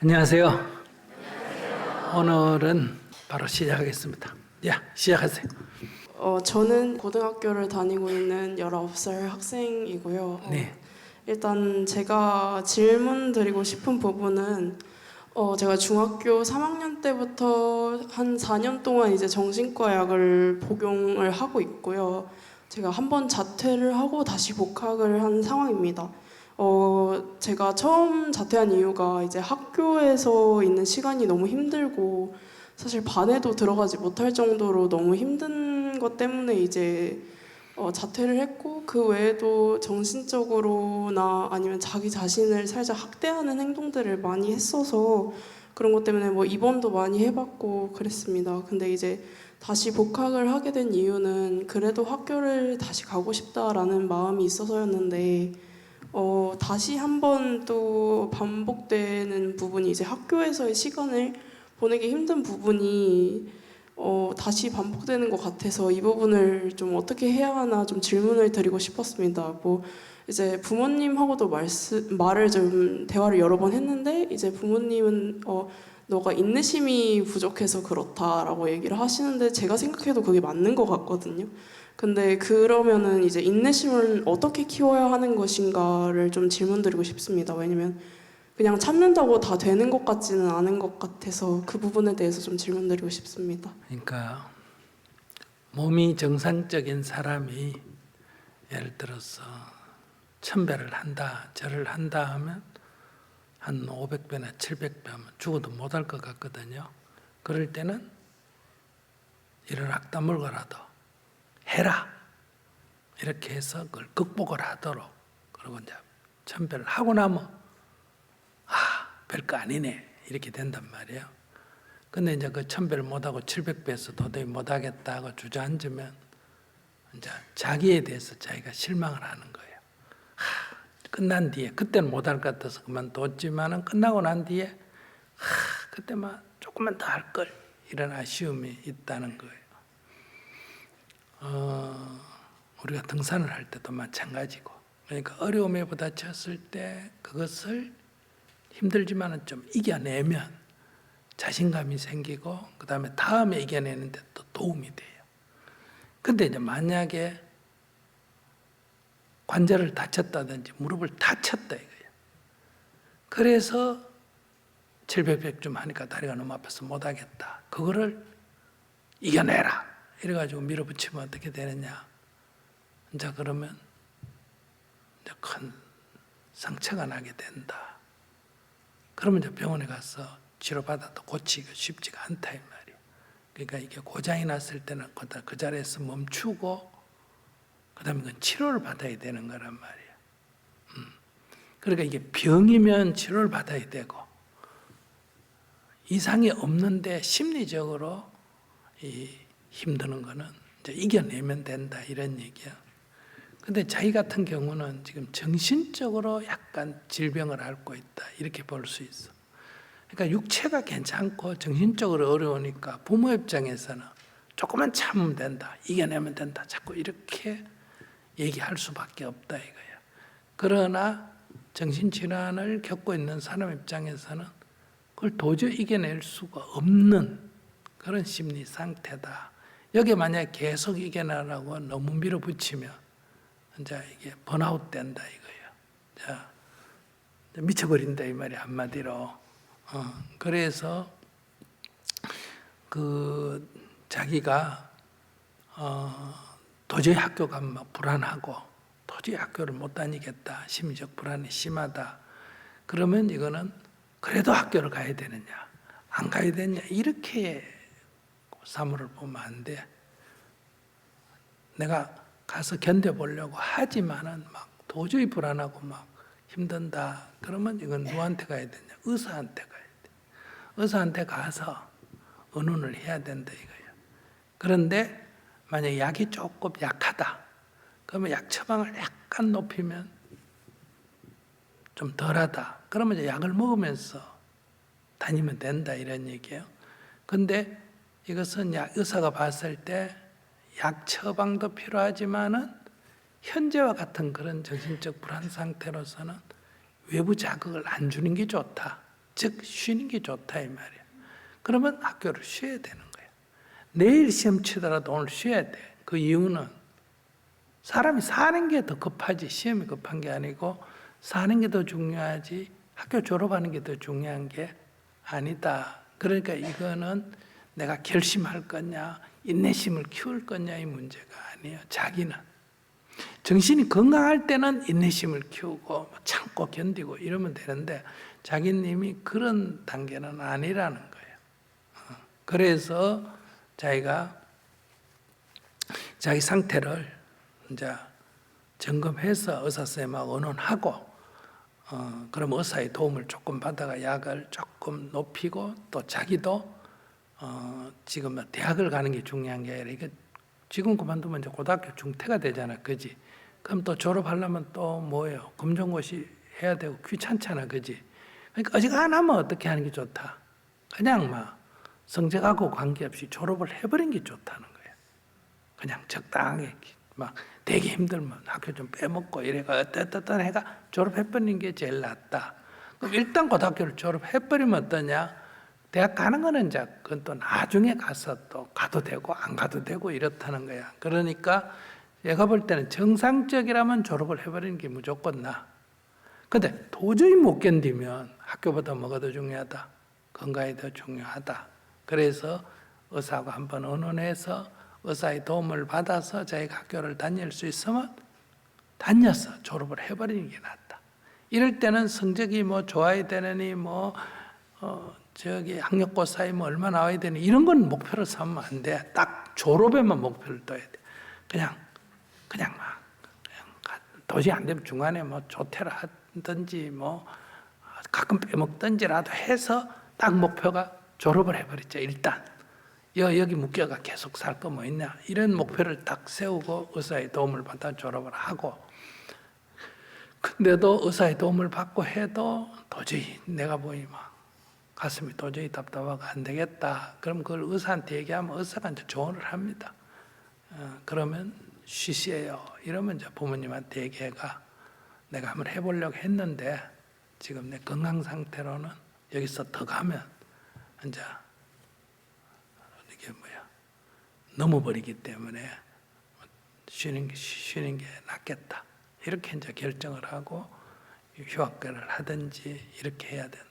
안녕하세요. 오늘은 바로 시작하겠습니다. 시작하세요. 저는 고등학교를 다니고 있는 19살 학생이고요. 네. 일단 제가 질문 드리고 싶은 부분은 제가 중학교 3학년 때부터 한 4년 동안 이제 정신과 약을 복용을 하고 있고요. 제가 한 번 자퇴를 하고 다시 복학을 한 상황입니다. 제가 처음 자퇴한 이유가 이제 학교에서 있는 시간이 너무 힘들고 사실 반에도 들어가지 못할 정도로 너무 힘든 것 때문에 이제 자퇴를 했고, 그 외에도 정신적으로나 아니면 자기 자신을 살짝 학대하는 행동들을 많이 했어서 그런 것 때문에 뭐 입원도 많이 해봤고 그랬습니다. 근데 이제 다시 복학을 하게 된 이유는 그래도 학교를 다시 가고 싶다라는 마음이 있어서였는데, 다시 한번 또 반복되는 부분이 이제 학교에서의 시간을 보내기 힘든 부분이 다시 반복되는 것 같아서 이 부분을 좀 어떻게 해야 하나 좀 질문을 드리고 싶었습니다. 뭐 이제 부모님하고도 말을 좀 대화를 여러 번 했는데, 이제 부모님은 너가 인내심이 부족해서 그렇다라고 얘기를 하시는데 제가 생각해도 그게 맞는 것 같거든요. 근데 그러면은 이제 인내심을 어떻게 키워야 하는 것인가를 좀 질문드리고 싶습니다. 왜냐면 그냥 참는다고 다 되는 것 같지는 않은 것 같아서 그 부분에 대해서 좀 질문드리고 싶습니다. 그러니까 몸이 정상적인 사람이 예를 들어서 1000배를 한다, 절을 한다 하면 한 500배나 700배 하면 죽어도 못할 것 같거든요. 그럴 때는 이런 악담 물고라도 해라, 이렇게 해서 그걸 극복을 하도록, 그리고 이제 1000배를 하고 나면 별거 아니네 이렇게 된단 말이에요. 근데 이제 그 1000배를 못하고 700배에서 도저히 못하겠다고 주저앉으면 이제 자기에 대해서 자기가 실망을 하는 거예요. 끝난 뒤에, 그때는 못할 것 같아서 그만뒀지만은 끝나고 난 뒤에 그때만 조금만 더 할 걸, 이런 아쉬움이 있다는 거예요. 우리가 등산을 할 때도 마찬가지고, 그러니까 어려움에 부딪혔을 때 그것을 힘들지만은 좀 이겨내면 자신감이 생기고, 그 다음에 다음에 이겨내는데 또 도움이 돼요. 근데 이제 만약에 관절을 다쳤다든지 무릎을 다쳤다 이거예요. 그래서 700좀 하니까 다리가 너무 아파서 못하겠다. 그거를 이겨내라 이래가지고 밀어붙이면 어떻게 되느냐. 이제 그러면 이제 큰 상처가 나게 된다. 그러면 이제 병원에 가서 치료받아도 고치기가 쉽지가 않다 이 말이에요. 그러니까 이게 고장이 났을 때는 그 자리에서 멈추고 그 다음에 그건 치료를 받아야 되는 거란 말이에요. 그러니까 이게 병이면 치료를 받아야 되고, 이상이 없는데 심리적으로 힘드는 거는 이제 이겨내면 된다 이런 얘기야. 근데 자기 같은 경우는 지금 정신적으로 약간 질병을 앓고 있다 이렇게 볼 수 있어. 그러니까 육체가 괜찮고 정신적으로 어려우니까 부모 입장에서는 조금만 참으면 된다, 이겨내면 된다, 자꾸 이렇게 얘기할 수밖에 없다 이거예요. 그러나 정신질환을 겪고 있는 사람 입장에서는 그걸 도저히 이겨낼 수가 없는 그런 심리 상태다. 여기에 만약에 계속 이겨내라고 너무 밀어붙이면 이제 이게 번아웃 된다 이거예요. 자, 미쳐버린다 이 말이 한마디로. 그래서 그 자기가 도저히 학교 가면 막 불안하고 도저히 학교를 못 다니겠다, 심리적 불안이 심하다. 그러면 이거는 그래도 학교를 가야 되느냐, 안 가야 되느냐 이렇게 사물을 보면 안 돼. 내가 가서 견뎌보려고 하지만은 막 도저히 불안하고 막 힘든다. 그러면 이건 누구한테 가야 되냐? 의사한테 가야 돼. 의사한테 가서 의논을 해야 된다 이거예요. 그런데 만약 약이 조금 약하다. 그러면 약 처방을 약간 높이면 좀 덜하다. 그러면 이제 약을 먹으면서 다니면 된다 이런 얘기예요. 근데 이것은 의사가 봤을 때 약 처방도 필요하지만은 현재와 같은 그런 정신적 불안 상태로서는 외부 자극을 안 주는 게 좋다. 즉 쉬는 게 좋다 이 말이야. 그러면 학교를 쉬어야 되는 거야. 내일 시험 치더라도 오늘 쉬어야 돼. 그 이유는 사람이 사는 게 더 급하지 시험이 급한 게 아니고 사는 게 더 중요하지 학교 졸업하는 게 더 중요한 게 아니다. 그러니까 이거는 내가 결심할 거냐 인내심을 키울 거냐 이 문제가 아니에요. 자기는 정신이 건강할 때는 인내심을 키우고 참고 견디고 이러면 되는데 자기님이 그런 단계는 아니라는 거예요. 그래서 자기가 자기 상태를 이제 점검해서 의사 선생님하고 의논하고 그럼 의사의 도움을 조금 받아가 약을 조금 높이고 또 자기도 지금 대학을 가는 게 중요한 게 아니라 이게 지금 그만두면 이제 고등학교 중퇴가 되잖아, 그지? 그럼 또 졸업하려면 또 뭐예요? 검정고시 해야 되고 귀찮잖아, 그지? 그러니까 어지간하면 어떻게 하는 게 좋다? 그냥 막 성적하고 관계없이 졸업을 해버린 게 좋다는 거예요. 그냥 적당하게 막 되게 힘들면 학교 좀 빼먹고 이래가 어떤 해가 졸업해버리는 게 제일 낫다. 그럼 일단 고등학교를 졸업해버리면 어떠냐? 대학 가는 거는 이제 그건 또 나중에 가서 또 가도 되고 안 가도 되고 이렇다는 거야. 그러니까 내가 볼 때는 정상적이라면 졸업을 해버리는 게 무조건 나. 근데 도저히 못 견디면 학교보다 뭐가 더 중요하다? 건강이 더 중요하다. 그래서 의사하고 한번 의논해서 의사의 도움을 받아서 자기가 학교를 다닐 수 있으면 다녀서 졸업을 해버리는 게 낫다. 이럴 때는 성적이 뭐 좋아야 되느니 저기 학력고사에 뭐 얼마 나와야 되니 이런 건 목표를 삼으면 안 돼. 딱 졸업에만 목표를 둬야 돼. 그냥 도저히 안 되면 중간에 뭐 조퇴를 하든지 뭐 가끔 빼먹든지라도 해서 딱 목표가 졸업을 해버리자. 일단 여기 묶여가 계속 살 거 뭐 있냐 이런 목표를 딱 세우고 의사의 도움을 받아 졸업을 하고 근데도 의사의 도움을 받고 해도 도저히 내가 보니 막 가슴이 도저히 답답하고 안 되겠다. 그럼 그걸 의사한테 얘기하면 의사가 이제 조언을 합니다. 그러면 쉬세요. 이러면 이제 부모님한테 얘기해가 내가 한번 해보려고 했는데 지금 내 건강 상태로는 여기서 더 가면 이제 이게 넘어버리기 때문에 쉬는 게 낫겠다. 이렇게 이제 결정을 하고 휴학을 하든지 이렇게 해야 된다.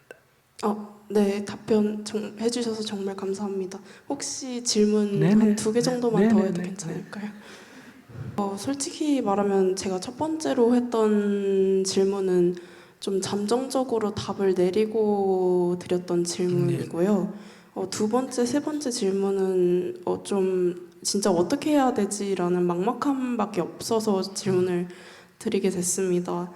네, 답변 해주셔서 정말 감사합니다. 혹시 질문 네네. 한 2개 정도만 더 해도 네네네. 괜찮을까요? 솔직히 말하면 제가 첫 번째로 했던 질문은 좀 잠정적으로 답을 내리고 드렸던 질문이고요. 두 번째, 세 번째 질문은 좀 진짜 어떻게 해야 되지라는 막막함밖에 없어서 질문을 드리게 됐습니다.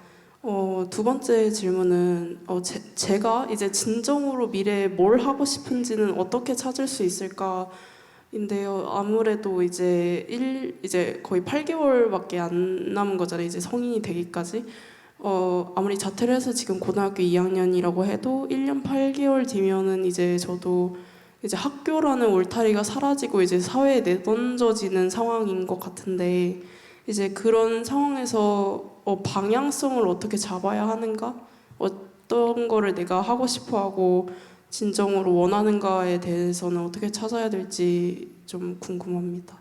두 번째 질문은 제가 이제 진정으로 미래에 뭘 하고 싶은지는 어떻게 찾을 수 있을까인데요. 아무래도 이제 거의 8개월밖에 안 남은 거잖아요. 이제 성인이 되기까지. 아무리 자퇴를 해서 지금 고등학교 2학년이라고 해도 1년 8개월 뒤면은 이제 저도 이제 학교라는 울타리가 사라지고 이제 사회에 내던져지는 상황인 것 같은데 이제 그런 상황에서 방향성을 어떻게 잡아야 하는가? 어떤 거를 내가 하고 싶어 하고 진정으로 원하는가에 대해서는 어떻게 찾아야 될지 좀 궁금합니다.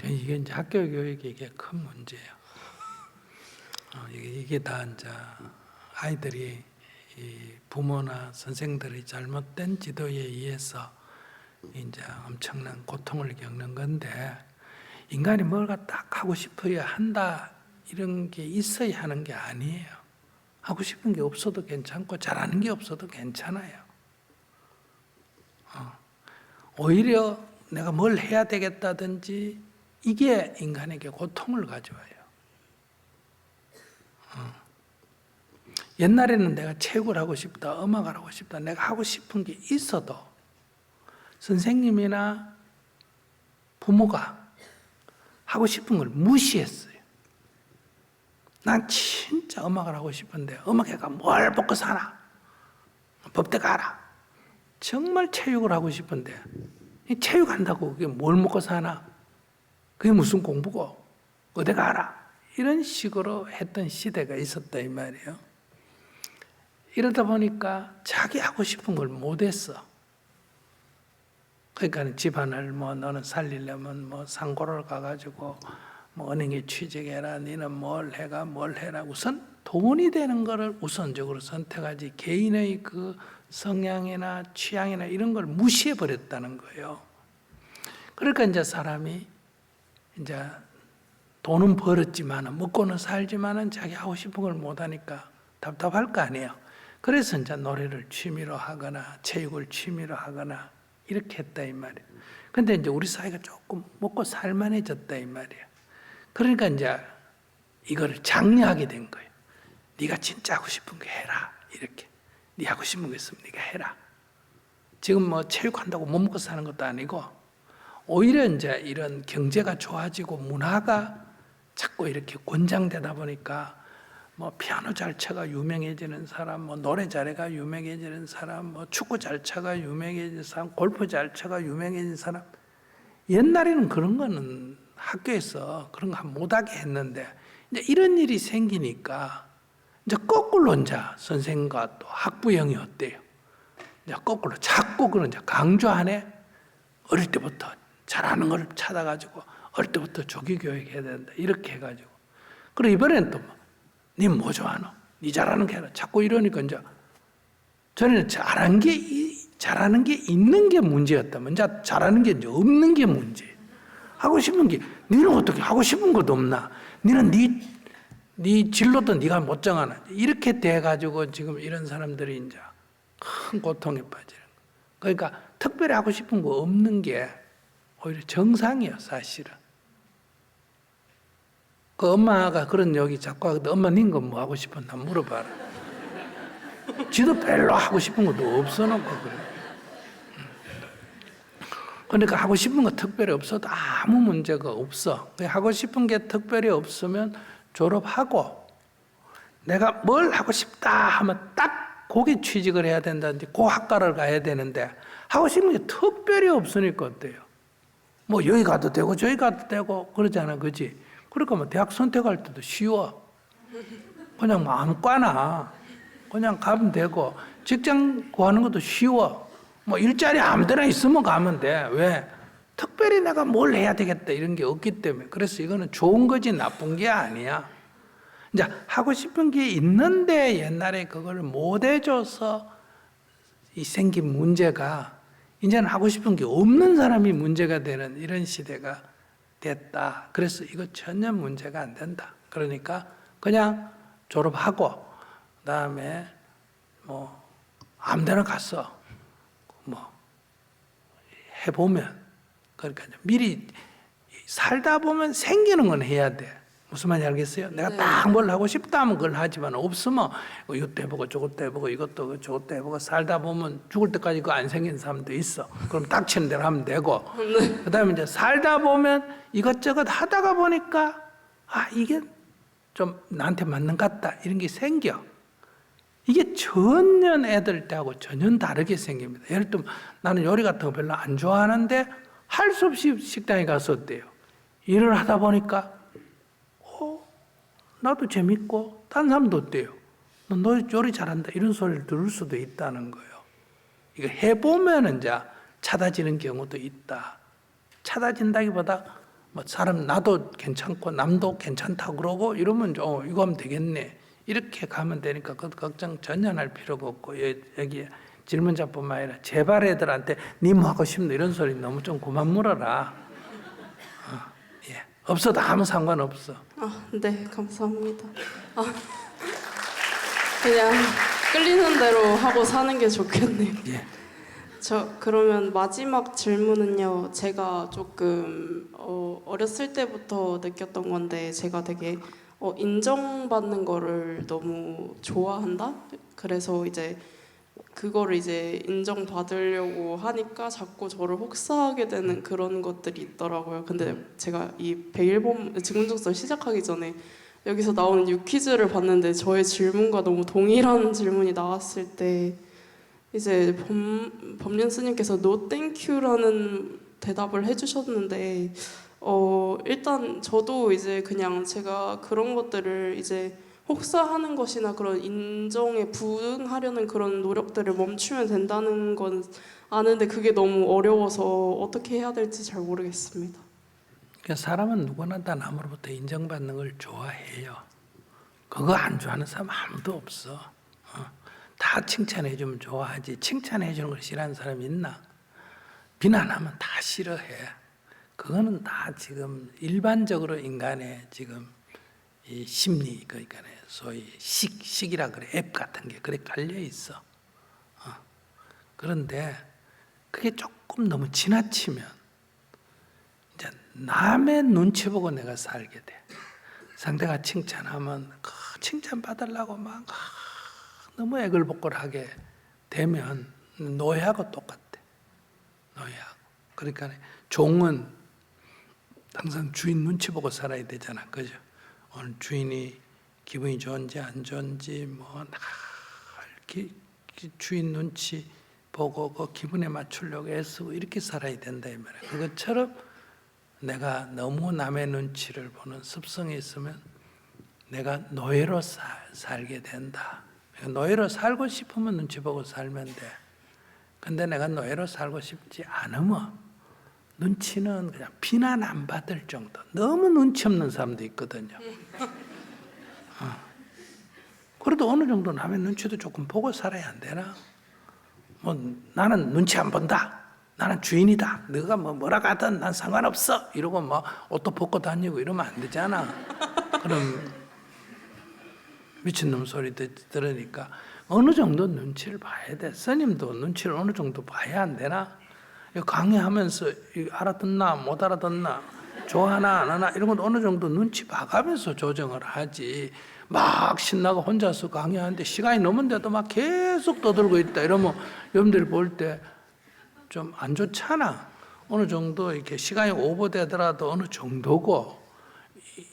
이게 이제 학교 교육이 이게 큰 문제예요. 이게 다 이제 아이들이 이 부모나 선생들의 잘못된 지도에 의해서 이제 엄청난 고통을 겪는 건데 인간이 뭔가 딱 하고 싶어야 한다 이런 게 있어야 하는 게 아니에요. 하고 싶은 게 없어도 괜찮고 잘하는 게 없어도 괜찮아요. 오히려 내가 뭘 해야 되겠다든지 이게 인간에게 고통을 가져와요. 옛날에는 내가 체육을 하고 싶다, 음악을 하고 싶다, 내가 하고 싶은 게 있어도 선생님이나 부모가 하고 싶은 걸 무시했어요. 난 진짜 음악을 하고 싶은데 음악회가 뭘 먹고 사나? 법대 가라. 정말 체육을 하고 싶은데 체육한다고 그게 뭘 먹고 사나? 그게 무슨 공부고? 어디 가라? 이런 식으로 했던 시대가 있었다 이 말이에요. 이러다 보니까 자기 하고 싶은 걸 못했어. 그러니까 집안을 뭐 너는 살리려면 뭐 상고를 가가지고 뭐 은행에 취직해라, 너는 뭘 해가 뭘 해라. 우선 돈이 되는 거를 우선적으로 선택하지 개인의 그 성향이나 취향이나 이런 걸 무시해 버렸다는 거예요. 그러니까 이제 사람이 이제 돈은 벌었지만은 먹고는 살지만은 자기 하고 싶은 걸 못 하니까 답답할 거 아니에요. 그래서 이제 노래를 취미로 하거나 체육을 취미로 하거나 이렇게 했다 이 말이에요. 근데 이제 우리 사회가 조금 먹고 살만해졌다 이 말이에요. 그러니까 이제 이거를 장려하게 된 거예요. 네가 진짜 하고 싶은 거 해라. 이렇게. 네 하고 싶은 거 있으면 네가 해라. 지금 뭐 체육한다고 못 먹고 사는 것도 아니고 오히려 이제 이런 경제가 좋아지고 문화가 자꾸 이렇게 권장되다 보니까 뭐 피아노 잘 쳐가 유명해지는 사람, 뭐 노래 잘해가 유명해지는 사람, 뭐 축구 잘 쳐가 유명해지는 사람, 골프 잘 쳐가 유명해지는 사람. 옛날에는 그런 거는 학교에서 그런 거 못하게 했는데 이제 이런 일이 생기니까 이제 거꾸로 이제 선생과 또 학부형이 어때요? 이제 거꾸로 자꾸 그런 이제 강조하네. 어릴 때부터 잘하는 걸 찾아가지고 어릴 때부터 조기 교육해야 된다. 이렇게 해가지고. 그리고 이번에는 또 뭐, 니 뭐 좋아하노? 니 잘하는 게 해라. 자꾸 이러니까 이제 전에는 잘하는 게 있는 게 문제였다면 이제 잘하는 게 이제 없는 게 문제. 하고 싶은 게 니는 어떻게 하고 싶은 것도 없나? 니는 네 진로도 네가 못 정하나? 이렇게 돼가지고 지금 이런 사람들이 이제 큰 고통에 빠지는 거예요. 그러니까 특별히 하고 싶은 거 없는 게 오히려 정상이에요, 사실은. 그 엄마가 그런 얘기 자꾸 하거든. 엄마 닌 건 뭐 하고 싶었나 물어봐라. 지도 별로 하고 싶은 것도 없어놓고 그래. 그러니까 하고 싶은 거 특별히 없어도 아무 문제가 없어. 하고 싶은 게 특별히 없으면 졸업하고 내가 뭘 하고 싶다 하면 딱 거기 취직을 해야 된다든지 그 학과를 가야 되는데 하고 싶은 게 특별히 없으니까 어때요? 뭐 여기 가도 되고 저기 가도 되고 그러잖아, 그지? 그러니까 뭐 대학 선택할 때도 쉬워. 그냥 뭐 아무거나 그냥 가면 되고 직장 구하는 것도 쉬워. 뭐 일자리 아무데나 있으면 가면 돼. 왜? 특별히 내가 뭘 해야 되겠다 이런 게 없기 때문에. 그래서 이거는 좋은 거지 나쁜 게 아니야. 이제 하고 싶은 게 있는데 옛날에 그걸 못 해줘서 이 생긴 문제가 이제는 하고 싶은 게 없는 사람이 문제가 되는 이런 시대가 됐다. 그래서 이거 전혀 문제가 안 된다. 그러니까 그냥 졸업하고 그다음에 뭐 아무데나 갔어. 뭐 해보면 그러니까 미리 살다 보면 생기는 건 해야 돼. 무슨 말인지 알겠어요? 내가 딱 뭘 하고 싶다 하면 그걸 하지만 없으면 이것도 해보고 저것도 해보고 이것도 저것도 해보고 살다 보면 죽을 때까지 그거 안 생긴 사람도 있어. 그럼 닥치는 대로 하면 되고 그다음에 이제 살다 보면 이것저것 하다가 보니까 아 이게 좀 나한테 맞는 것 같다 이런 게 생겨. 이게 전혀 애들 때하고 전혀 다르게 생깁니다. 예를 들면 나는 요리 같은 거 별로 안 좋아하는데 할 수 없이 식당에 가서 어때요? 일을 하다 보니까 나도 재밌고 다른 사람도 어때요? 너 요리 잘한다 이런 소리를 들을 수도 있다는 거예요. 이거 해보면 이제 찾아지는 경우도 있다. 찾아진다기보다 뭐 사람 나도 괜찮고 남도 괜찮다 그러고 이러면 이거 하면 되겠네. 이렇게 가면 되니까 그 걱정 전혀 할 필요가 없고 여기 질문자뿐만 아니라 제발 애들한테 니 뭐 하고 싶노 이런 소리 너무 좀 그만 물어라. 예. 없어도 아무 상관없어. 네, 감사합니다. 그냥 끌리는 대로 하고 사는 게 좋겠네요. 예. 그러면 마지막 질문은요. 제가 조금 어렸을 때부터 느꼈던 건데 제가 되게 인정받는 거를 너무 좋아한다. 그래서 이제 그거를 이제 인정받으려고 하니까 자꾸 저를 혹사하게 되는 그런 것들이 있더라고요. 근데 제가 이 101번 증문정설 시작하기 전에 여기서 나오는 유퀴즈를 봤는데 저의 질문과 너무 동일한 질문이 나왔을 때 이제 법륜 스님께서 No thank you라는 대답을 해주셨는데 일단 저도 이제 그냥 제가 그런 것들을 이제 혹사하는 것이나 그런 인정에 부응하려는 그런 노력들을 멈추면 된다는 건 아는데 그게 너무 어려워서 어떻게 해야 될지 잘 모르겠습니다. 그러니까 사람은 누구나 다 남으로부터 인정받는 걸 좋아해요. 그거 안 좋아하는 사람 아무도 없어. 다 칭찬해주면 좋아하지. 칭찬해주는 걸 싫어하는 사람이 있나? 비난하면 다 싫어해. 그거는 다 지금 일반적으로 인간의 지금 이 심리, 그러니까 소위 식이라 그래, 앱 같은 게 그래 깔려 있어. 그런데 그게 조금 너무 지나치면 이제 남의 눈치 보고 내가 살게 돼. 상대가 칭찬하면 칭찬 받으려고 막 너무 애걸복걸하게 되면 노예하고 똑같대. 노예하고. 그러니까 종은 항상 주인 눈치 보고 살아야 되잖아, 그죠? 오늘 주인이 기분이 좋은지 안 좋은지 뭐 주인 눈치 보고 그 기분에 맞추려고 애쓰고 이렇게 살아야 된다 이 말이야. 그것처럼 내가 너무 남의 눈치를 보는 습성이 있으면 내가 노예로 살게 된다. 노예로 살고 싶으면 눈치 보고 살면 돼. 근데 내가 노예로 살고 싶지 않으면 눈치는 그냥 비난 안 받을 정도. 너무 눈치 없는 사람도 있거든요. 그래도 어느 정도 남의 눈치도 조금 보고 살아야 안 되나? 뭐 나는 눈치 안 본다. 나는 주인이다. 너가 뭐라 하든 난 상관없어. 이러고 막 옷도 벗고 다니고 이러면 안 되잖아. 그럼 미친놈 소리 들으니까 어느 정도 눈치를 봐야 돼. 스님도 눈치를 어느 정도 봐야 안 되나? 강의하면서 알아듣나 못 알아듣나 좋아하나 안 하나 이런 건 어느 정도 눈치 봐가면서 조정을 하지. 막 신나고 혼자서 강의하는데 시간이 넘은데도 막 계속 떠들고 있다 이러면 여러분들이 볼 때 좀 안 좋잖아. 어느 정도 이렇게 시간이 오버되더라도 어느 정도고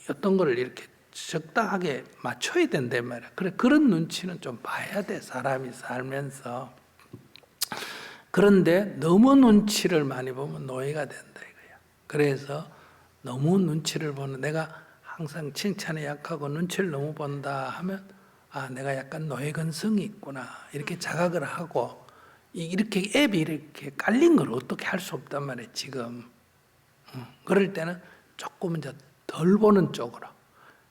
어떤 거를 이렇게 적당하게 맞춰야 된단 말이야. 그래, 그런 눈치는 좀 봐야 돼, 사람이 살면서. 그런데 너무 눈치를 많이 보면 노예가 된다 이거야. 그래서 너무 눈치를 보는, 내가 항상 칭찬에 약하고 눈치를 너무 본다 하면 내가 약간 노예근성이 있구나 이렇게 자각을 하고, 이렇게 앱이 이렇게 깔린 걸 어떻게 할 수 없단 말이에요 지금. 그럴 때는 조금 이제 덜 보는 쪽으로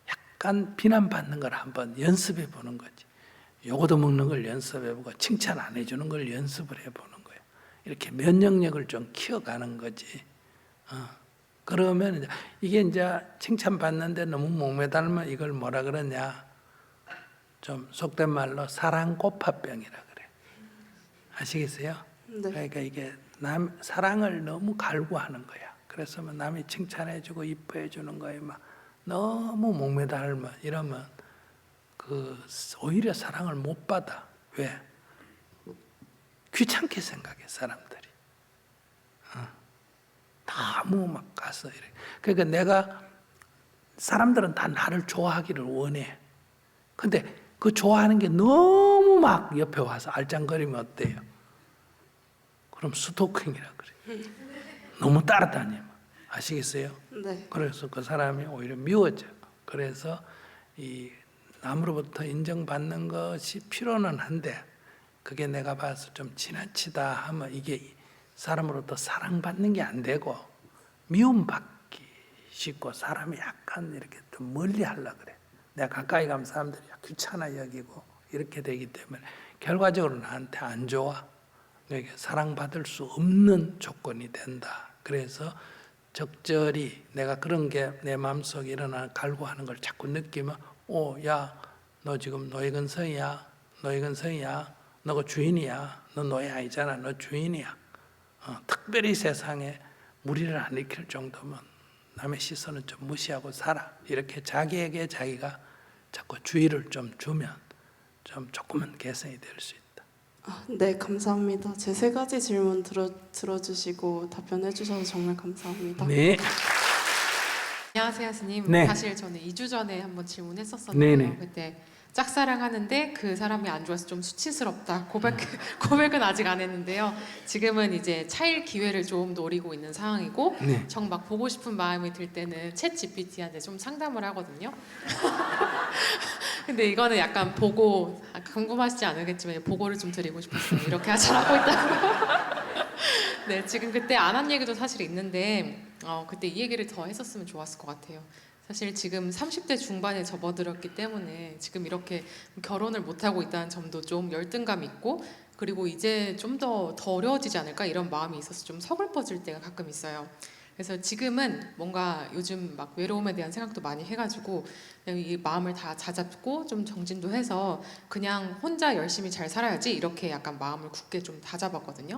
약간 비난받는 걸 한번 연습해 보는 거지. 요거도 먹는 걸 연습해 보고 칭찬 안 해주는 걸 연습을 해 보는 거예요. 이렇게 면역력을 좀 키워가는 거지. 그러면 이게 이제 칭찬받는데 너무 목매달면 이걸 뭐라 그러냐, 좀 속된 말로 사랑고파병이라 그래. 아시겠어요? 네. 그러니까 이게 사랑을 너무 갈구하는 거야. 그래서 뭐 남이 칭찬해주고 이뻐해주는 거에 막 너무 목매달면 이러면 오히려 사랑을 못 받아. 왜? 귀찮게 생각해 사람들이. 너무 막 가서 이래. 그러니까 내가 사람들은 다 나를 좋아하기를 원해. 근데 그 좋아하는 게 너무 막 옆에 와서 알짱거리면 어때요? 그럼 스토킹이라 그래. 너무 따라다니면. 아시겠어요? 네. 그래서 그 사람이 오히려 미워져. 그래서 이 남으로부터 인정받는 것이 필요는 한데 그게 내가 봐서 좀 지나치다 하면 이게 사람으로부터 사랑받는 게 안 되고 미움받기 쉽고 사람이 약간 이렇게 좀 멀리 하려고 그래. 내가 가까이 가면 사람들이 귀찮아 여기고 이렇게 되기 때문에 결과적으로 나한테 안 좋아. 그러니까 사랑받을 수 없는 조건이 된다. 그래서 적절히 내가 그런 게 내 마음속에 일어나 갈구하는 걸 자꾸 느끼면 야, 너 지금 노예근성이야. 노예근성이야. 너가 주인이야. 너 노예 아니잖아. 너 주인이야. 특별히 세상에 무리를 안 일으킬 정도면 남의 시선은 좀 무시하고 살아. 이렇게 자기에게 자기가 자꾸 주의를 좀 주면 좀 조금은 개선이 될 수 있다. 네, 감사합니다. 제 3가지 질문 들어주시고 답변해 주셔서 정말 감사합니다. 네. 안녕하세요, 스님. 네. 사실 저는 2주 전에 한번 질문했었었는데요. 네네. 그때 짝사랑하는데 그 사람이 안 좋아서 좀 수치스럽다. 고백은 아직 안 했는데요. 지금은 이제 차일 기회를 좀 노리고 있는 상황이고, 네. 정 막 보고 싶은 마음이 들 때는 챗 GPT한테 좀 상담을 하거든요. 근데 이거는 약간 보고 궁금하시지 않으겠지만 보고를 좀 드리고 싶었어요. 이렇게 잘하고 있다고. 네, 지금 그때 안 한 얘기도 사실 있는데 그때 이 얘기를 더 했었으면 좋았을 것 같아요. 사실 지금 30대 중반에 접어들었기 때문에 지금 이렇게 결혼을 못하고 있다는 점도 좀 열등감 있고 그리고 이제 좀 더 어려워지지 않을까 이런 마음이 있어서 좀 서글퍼질 때가 가끔 있어요. 그래서 지금은 뭔가 요즘 막 외로움에 대한 생각도 많이 해가지고 그냥 이 마음을 다 다잡고 좀 정진도 해서 그냥 혼자 열심히 잘 살아야지 이렇게 약간 마음을 굳게 좀 다잡았거든요.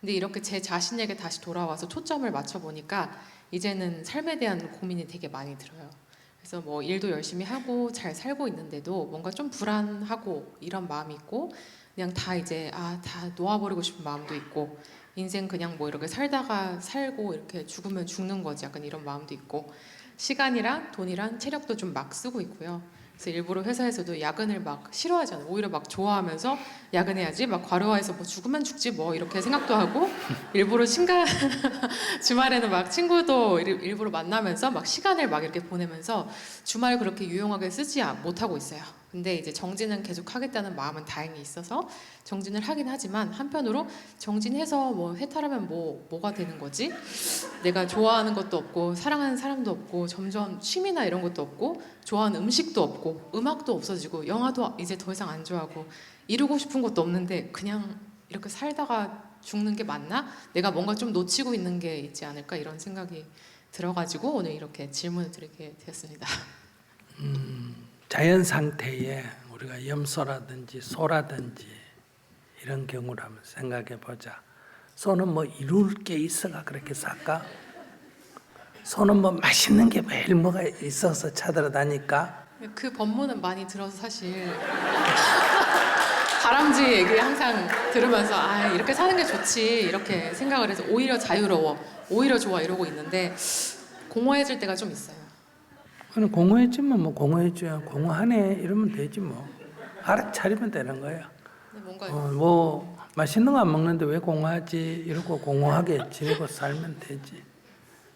근데 이렇게 제 자신에게 다시 돌아와서 초점을 맞춰 보니까 이제는 삶에 대한 고민이 되게 많이 들어요. 그래서 뭐 일도 열심히 하고 잘 살고 있는데도 뭔가 좀 불안하고 이런 마음이 있고 그냥 다 이제 다 놓아버리고 싶은 마음도 있고 인생 그냥 뭐 이렇게 살다가 살고 이렇게 죽으면 죽는 거지 약간 이런 마음도 있고 시간이랑 돈이랑 체력도 좀 막 쓰고 있고요. 그래서 일부러 회사에서도 야근을 막 싫어하지 않아요. 오히려 막 좋아하면서 야근해야지 막 과로해서 뭐 죽으면 죽지 뭐 이렇게 생각도 하고 일부러 주말에는 막 친구도 일부러 만나면서 막 시간을 막 이렇게 보내면서 주말 그렇게 유용하게 쓰지 못하고 있어요. 근데 이제 정진은 계속 하겠다는 마음은 다행히 있어서 정진을 하긴 하지만 한편으로 정진해서 뭐 해탈하면 뭐가 되는 거지? 내가 좋아하는 것도 없고 사랑하는 사람도 없고 점점 취미나 이런 것도 없고 좋아하는 음식도 없고 음악도 없어지고 영화도 이제 더 이상 안 좋아하고 이루고 싶은 것도 없는데 그냥 이렇게 살다가 죽는 게 맞나? 내가 뭔가 좀 놓치고 있는 게 있지 않을까 이런 생각이 들어가지고 오늘 이렇게 질문을 드리게 되었습니다. 자연 상태에 우리가 염소라든지 소라든지 이런 경우를 한번 생각해 보자. 소는 뭐 이룰 게 있어가 그렇게 살까? 소는 뭐 맛있는 게 매일 뭐가 있어서 찾아다니까? 그 법문은 많이 들어서 사실 다람쥐 얘기 항상 들으면서 이렇게 사는 게 좋지 이렇게 생각을 해서 오히려 자유로워 오히려 좋아 이러고 있는데 공허해질 때가 좀 있어요. 그냥 공허해지면 뭐 공허해져야 공허하네 이러면 되지 뭐. 알아차리면 되는 거야. 근데 뭔가 뭐 맛있는 거 안 먹는데 왜 공허하지 이러고 공허하게 지내고 살면 되지.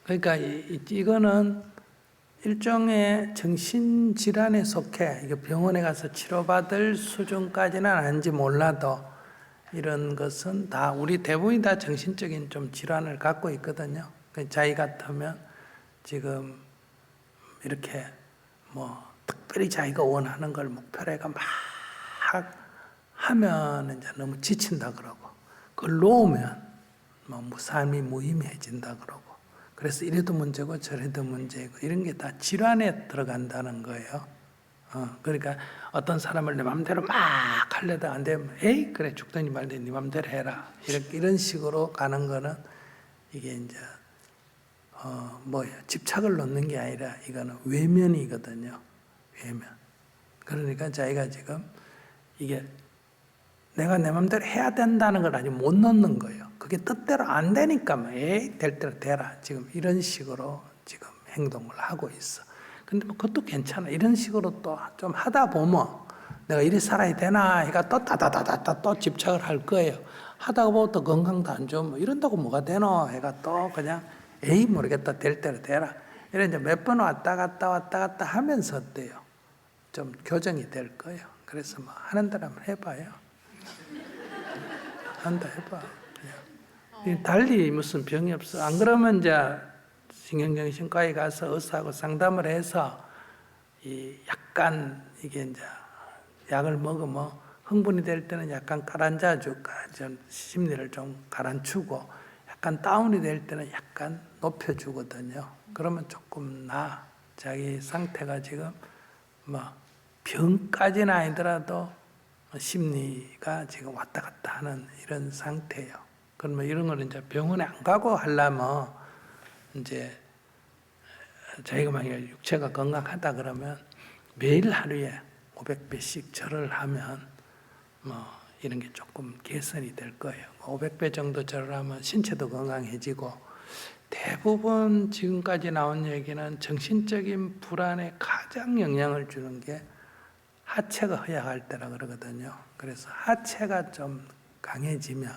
그러니까 이거는 일종의 정신질환에 속해. 이거 병원에 가서 치료받을 수준까지는 아닌지 몰라도 이런 것은 다 우리 대부분이 다 정신적인 좀 질환을 갖고 있거든요. 자기 같으면 지금 이렇게 뭐 특별히 자기가 원하는 걸 목표로 해가 막 하면 이제 너무 지친다 그러고 그걸 놓으면 뭐 삶이 무의미해진다 그러고 그래서 이래도 문제고 저래도 문제고 이런 게 다 질환에 들어간다는 거예요. 그러니까 어떤 사람을 내 맘대로 막 하려다 안 되면 에이 그래 죽더니 말더니 네 맘대로 해라 이런 식으로 가는 거는 이게 이제 집착을 놓는 게 아니라 이거는 외면이거든요. 외면. 그러니까 자기가 지금 이게 내가 내 맘대로 해야 된다는 걸 아직 못 놓는 거예요. 그게 뜻대로 안 되니까 에이 될 대로 되라. 지금 이런 식으로 지금 행동을 하고 있어. 근데 뭐 그것도 괜찮아. 이런 식으로 또 좀 하다 보면 내가 이래 살아야 되나 해가 또 따다다다다 또 집착을 할 거예요. 하다가 보면 또 건강도 안 좋으면 이런다고 뭐가 되노 해가 또 그냥 에이 모르겠다 될 대로 되라. 이런 이제 몇 번 왔다 갔다 하면서 어때요? 좀 교정이 될 거예요. 그래서 뭐 하는 대로 한번 해봐요. 한다 해봐. 그냥. 달리 무슨 병이 없어. 안 그러면 이제 신경정신과에 가서 의사하고 상담을 해서 약간 이게 이제 약을 먹으면 흥분이 될 때는 약간 가라앉아 줄까. 좀 심리를 좀 가라앉히고 약간 다운이 될 때는 약간 높여주거든요. 그러면 조금 자기 상태가 지금 뭐 병까지는 아니더라도 심리가 지금 왔다 갔다 하는 이런 상태예요. 그러면 이런 걸 이제 병원에 안 가고 하려면 이제 자기가 만약에 육체가 건강하다 그러면 매일 하루에 500배씩 절을 하면 뭐 이런 게 조금 개선이 될 거예요. 500배 정도 절을 하면 신체도 건강해지고 대부분 지금까지 나온 얘기는 정신적인 불안에 가장 영향을 주는 게 하체가 허약할 때라 그러거든요. 그래서 하체가 좀 강해지면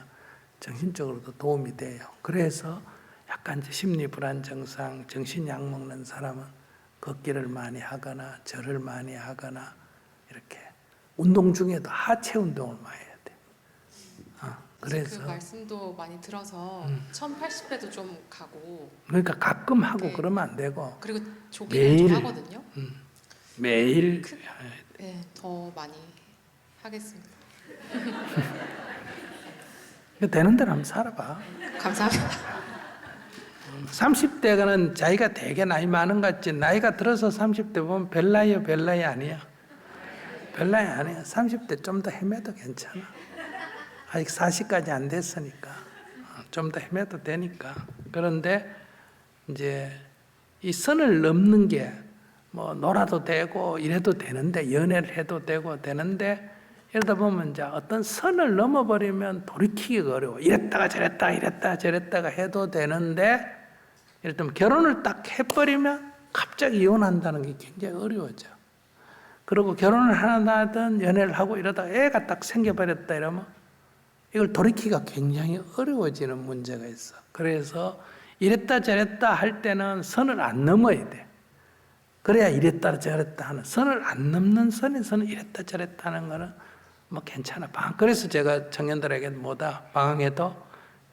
정신적으로도 도움이 돼요. 그래서 약간 심리 불안 증상, 정신약 먹는 사람은 걷기를 많이 하거나 절을 많이 하거나 이렇게 운동 중에도 하체 운동을 많이 해야 돼. 그래서 그 말씀도 많이 들어서 1080회도 좀 가고 그러니까 가끔 하고 네. 그러면 안 되고 그리고 조깅을 좀 매일. 하거든요. 매일 네, 더 많이 하겠습니다. 되는 대로 한번 살아봐. 감사합니다. 30대가는 자기가 되게 나이 많은 것 같지 나이가 들어서 30대 보면 별 나이 아니야. 별 나이 아니야. 30대 좀 더 헤매도 괜찮아. 아직 40까지 안 됐으니까 좀 더 헤매도 되니까. 그런데 이제 이 선을 넘는 게 뭐 놀아도 되고 이래도 되는데 연애를 해도 되고 되는데 이러다 보면 이제 어떤 선을 넘어버리면 돌이키기가 어려워. 이랬다가 저랬다가 해도 되는데 예를 들면 결혼을 딱 해버리면 갑자기 이혼한다는 게 굉장히 어려워져. 그리고 결혼을 하든 연애를 하고 이러다가 애가 딱 생겨버렸다 이러면 이걸 돌이키기가 굉장히 어려워지는 문제가 있어. 그래서 이랬다 저랬다 할 때는 선을 안 넘어야 돼. 그래야 이랬다 저랬다 하는 선을 안 넘는 선에서는 이랬다 저랬다 하는 거는 뭐 괜찮아. 그래서 제가 청년들에게 뭐다 방황해도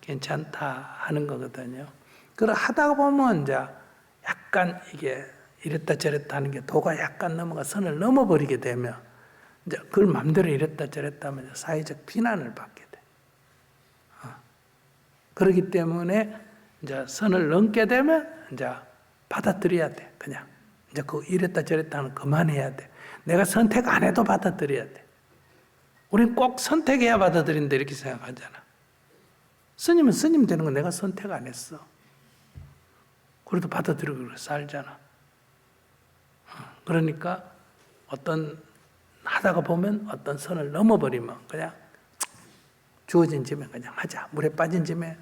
괜찮다 하는 거거든요. 그걸 하다 보면 이제 약간 이게 이랬다 저랬다 하는 게 도가 약간 넘어가 선을 넘어버리게 되면 이제 그걸 마음대로 이랬다 저랬다 하면 사회적 비난을 받게 돼. 그렇기 때문에 이제 선을 넘게 되면 이제 받아들여야 돼. 그냥 이제 그 이랬다 저랬다 하는 그만해야 돼. 내가 선택 안 해도 받아들여야 돼. 우린 꼭 선택해야 받아들인다 이렇게 생각하잖아. 스님은 스님 되는 건 내가 선택 안 했어. 그래도 받아들이고 살잖아. 그러니까 하다가 보면 어떤 선을 넘어버리면 그냥 주어진 짐에 그냥 하자. 물에 빠진 짐에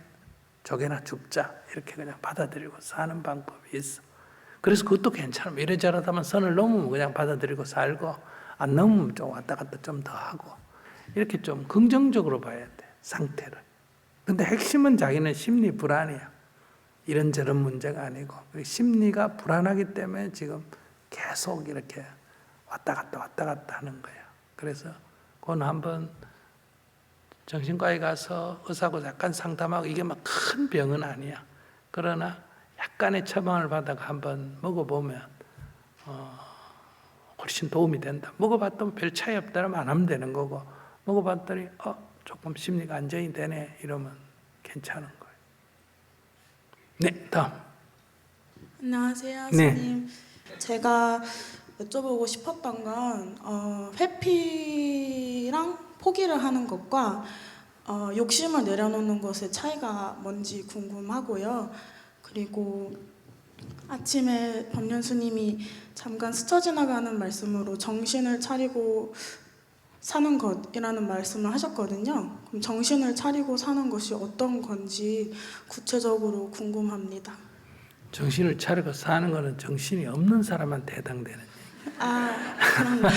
조개나 줍자. 이렇게 그냥 받아들이고 사는 방법이 있어. 그래서 그것도 괜찮아. 이래저래하면 선을 넘으면 그냥 받아들이고 살고 안 넘으면 좀 왔다 갔다 좀 더 하고 이렇게 좀 긍정적으로 봐야 돼. 상태를. 근데 핵심은 자기는 심리 불안이야. 이런저런 문제가 아니고 심리가 불안하기 때문에 지금 계속 이렇게 왔다 갔다 하는 거야. 그래서 그건 한번 정신과에 가서 의사하고 약간 상담하고 이게 막 큰 병은 아니야. 그러나 약간의 처방을 받아가 한번 먹어보면 훨씬 도움이 된다. 먹어봤더니 별 차이 없다면 안 하면 되는 거고 먹어봤더니 조금 심리가 안정이 되네 이러면 괜찮은 거예요. 네, 다음. 안녕하세요, 네. 스님. 제가 여쭤보고 싶었던 건 회피랑 포기를 하는 것과 욕심을 내려놓는 것의 차이가 뭔지 궁금하고요. 그리고 아침에 법륜 스님이 잠깐 스쳐 지나가는 말씀으로 정신을 차리고 사는 것이라는 말씀을 하셨거든요. 그럼 정신을 차리고 사는 것이 어떤 건지 구체적으로 궁금합니다. 정신을 차리고 사는 거는 정신이 없는 사람한테 해당되는 얘기. 그런가요?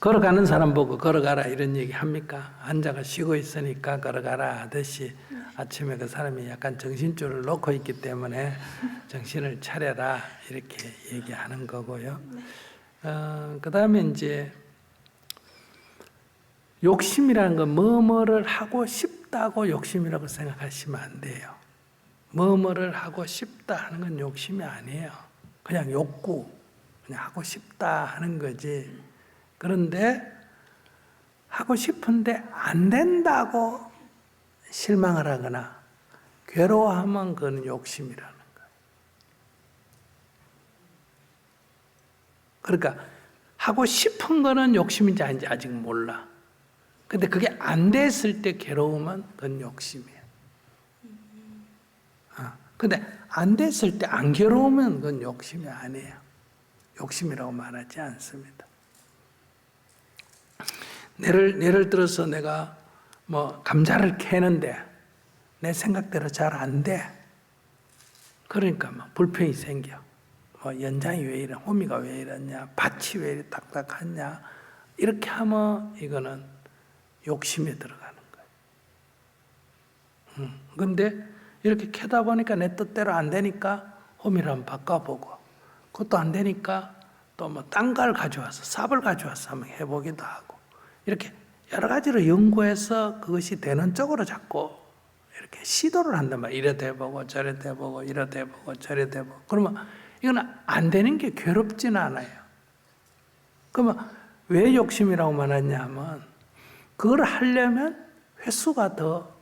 걸어가는 사람 보고 걸어가라 이런 얘기 합니까? 앉아가 쉬고 있으니까 걸어가라 하듯이 아침에 그 사람이 약간 정신줄을 놓고 있기 때문에 정신을 차려라 이렇게 얘기하는 거고요. 그 다음에 이제 욕심이라는 건 뭐뭐를 하고 싶다고 욕심이라고 생각하시면 안 돼요. 뭐뭐를 하고 싶다 하는 건 욕심이 아니에요. 그냥 욕구, 그냥 하고 싶다 하는 거지. 그런데 하고 싶은데 안 된다고 실망을 하거나 괴로워하면 그건 욕심이라는 거예요. 그러니까 하고 싶은 거는 욕심인지 아닌지 아직 몰라. 근데 그게 안 됐을 때 괴로우면 그건 욕심이에요. 근데 안 됐을 때 안 괴로우면 그건 욕심이 아니에요. 욕심이라고 말하지 않습니다. 예를 들어서 내가 뭐 감자를 캐는데 내 생각대로 잘 안 돼. 그러니까 막 불평이 생겨. 뭐 연장이 왜 이래, 호미가 왜 이러냐, 밭이 왜 이렇게 딱딱하냐. 이렇게 하면 이거는 욕심에 들어가는 거예요. 근데 이렇게 캐다 보니까 내 뜻대로 안 되니까 호미를 한번 바꿔보고 그것도 안 되니까 또 뭐 딴 걸 가져와서 삽을 가져와서 한번 해보기도 하고 이렇게 여러 가지로 연구해서 그것이 되는 쪽으로 자꾸 이렇게 시도를 한단 말이에요. 이래 해보고 저래 해보고 이래 해보고 저래 해보고 그러면 이건 안 되는 게 괴롭지는 않아요. 그러면 왜 욕심이라고 말하냐 하면 그걸 하려면 횟수가 더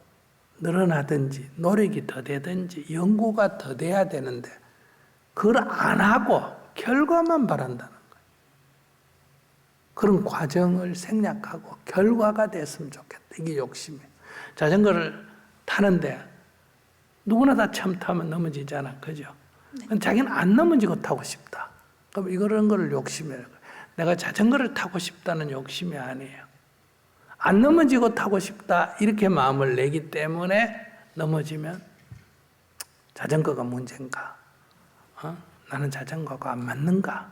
늘어나든지 노력이 더 되든지 연구가 더 돼야 되는데 그걸 안 하고 결과만 바란다는 거예요. 그런 과정을 생략하고 결과가 됐으면 좋겠다. 이게 욕심이에요. 자전거를 타는데 누구나 다 처음 타면 넘어지잖아. 그죠? 자기는 안 넘어지고 타고 싶다. 그럼 이런 거를 욕심이라고 해요. 내가 자전거를 타고 싶다는 욕심이 아니에요. 안 넘어지고 타고 싶다 이렇게 마음을 내기 때문에 넘어지면 자전거가 문제인가? 나는 자전거가 안 맞는가?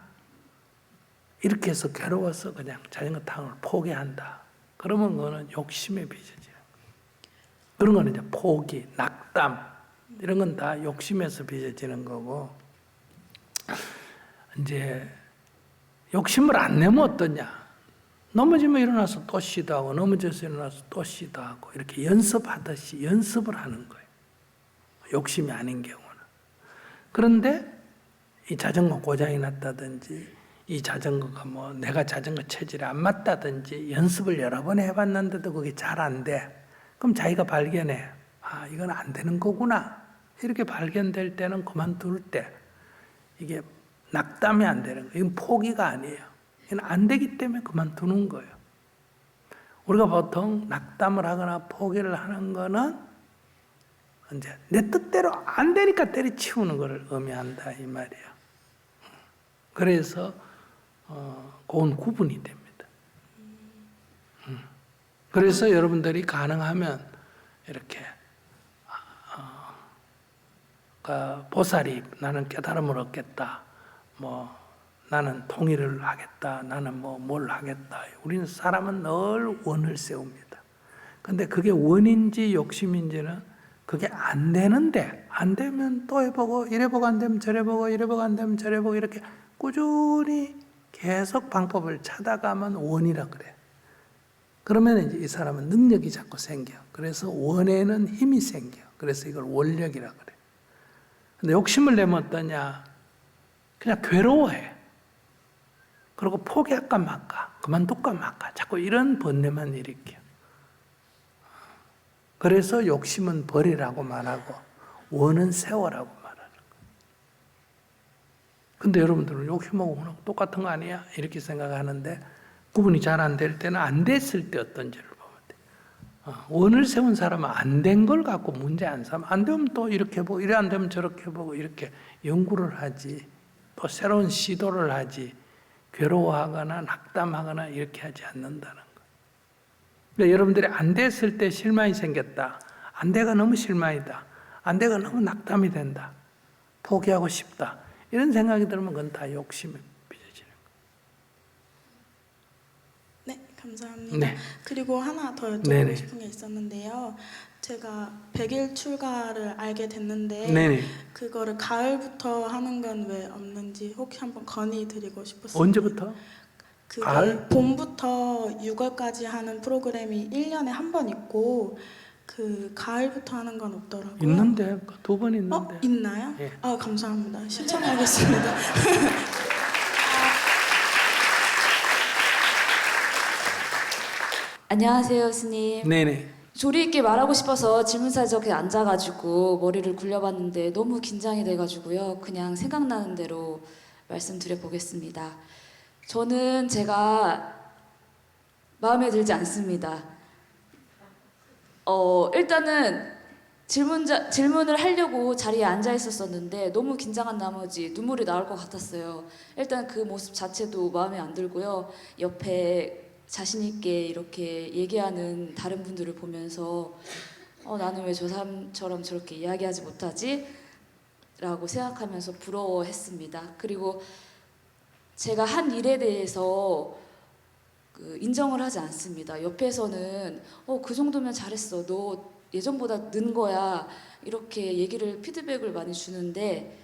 이렇게 해서 괴로워서 그냥 자전거 타는 걸 포기한다. 그러면 그거는 욕심에 빚어져요. 그런 거는 이제 포기, 낙담 이런 건 다 욕심에서 빚어지는 거고 이제 욕심을 안 내면 어떠냐? 넘어지면 일어나서 또 시도하고 넘어져서 일어나서 또 시도하고 이렇게 연습하듯이 연습을 하는 거예요. 욕심이 아닌 경우는. 그런데 이 자전거 고장이 났다든지 이 자전거가 뭐 내가 자전거 체질에 안 맞다든지 연습을 여러 번 해봤는데도 그게 잘 안 돼. 그럼 자기가 발견해. 아, 이건 안 되는 거구나. 이렇게 발견될 때는 그만둘 때 이게 낙담이 안 되는 거예요. 이건 포기가 아니에요. 이건 안 되기 때문에 그만두는 거예요. 우리가 보통 낙담을 하거나 포기를 하는 거는 이제 내 뜻대로 안 되니까 때려치우는 것을 의미한다 이 말이에요. 그래서 그건 구분이 됩니다. 그래서 여러분들이 가능하면 이렇게 보살이 나는 깨달음을 얻겠다. 뭐 나는 통일을 하겠다. 나는 뭐 뭘 하겠다. 우리는 사람은 늘 원을 세웁니다. 근데 그게 원인지 욕심인지는 그게 안 되는데 안 되면 또 해보고 이래 보고 안 되면 저래 보고 이래 보고 안 되면 저래 보고 이렇게 꾸준히 계속 방법을 찾아가면 원이라 그래요. 그러면 이제 이 사람은 능력이 자꾸 생겨. 그래서 원에는 힘이 생겨. 그래서 이걸 원력이라 그래요. 근데 욕심을 내면 어떠냐? 그냥 괴로워해. 그리고 포기할까 말까, 그만둘까 말까, 자꾸 이런 번뇌만 일으켜. 그래서 욕심은 버리라고 말하고 원은 세워라고 말하는 거예요. 근데 여러분들은 욕심하고 원하고 똑같은 거 아니야? 이렇게 생각하는데 구분이 잘 안 될 때는 안 됐을 때 어떤지를 보면 돼요. 원을 세운 사람은 안 된 걸 갖고 문제 안 삼아. 안 되면 또 이렇게 보고 이래 안 되면 저렇게 보고 이렇게 연구를 하지. 또 새로운 시도를 하지. 괴로워하거나 낙담하거나 이렇게 하지 않는다는 거예요. 그러니까 여러분들이 안 됐을 때 실망이 생겼다. 안 돼가 너무 실망이다. 안 돼가 너무 낙담이 된다. 포기하고 싶다. 이런 생각이 들면 그건 다 욕심에 빚어지는 거예요. 네, 감사합니다. 네. 그리고 하나 더 여쭤보고 네네. 싶은 게 있었는데요. 제가 100일 출가를 알게 됐는데 네네. 그거를 가을부터 하는 건 왜 없는지 혹시 한번 건의드리고 싶었어요. 언제부터? 그게 가을? 봄부터 6월까지 하는 프로그램이 1년에 한 번 있고 그 가을부터 하는 건 없더라고요. 있는데 2번 있는데. 있나요? 예. 아, 감사합니다. 신청하겠습니다. 안녕하세요, 스님. 네네. 조리 있게 말하고 싶어서 질문사에 저렇게 앉아가지고 머리를 굴려봤는데 너무 긴장이 돼가지고요. 그냥 생각나는 대로 말씀드려 보겠습니다. 저는 제가 마음에 들지 않습니다. 일단은 질문을 하려고 자리에 앉아 있었었는데 너무 긴장한 나머지 눈물이 나올 것 같았어요. 일단 그 모습 자체도 마음에 안 들고요. 옆에 자신 있게 이렇게 얘기하는 다른 분들을 보면서 나는 왜 저 사람처럼 저렇게 이야기하지 못하지? 라고 생각하면서 부러워했습니다. 그리고 제가 한 일에 대해서 인정을 하지 않습니다. 옆에서는 그 정도면 잘했어. 너 예전보다 는 거야. 이렇게 피드백을 많이 주는데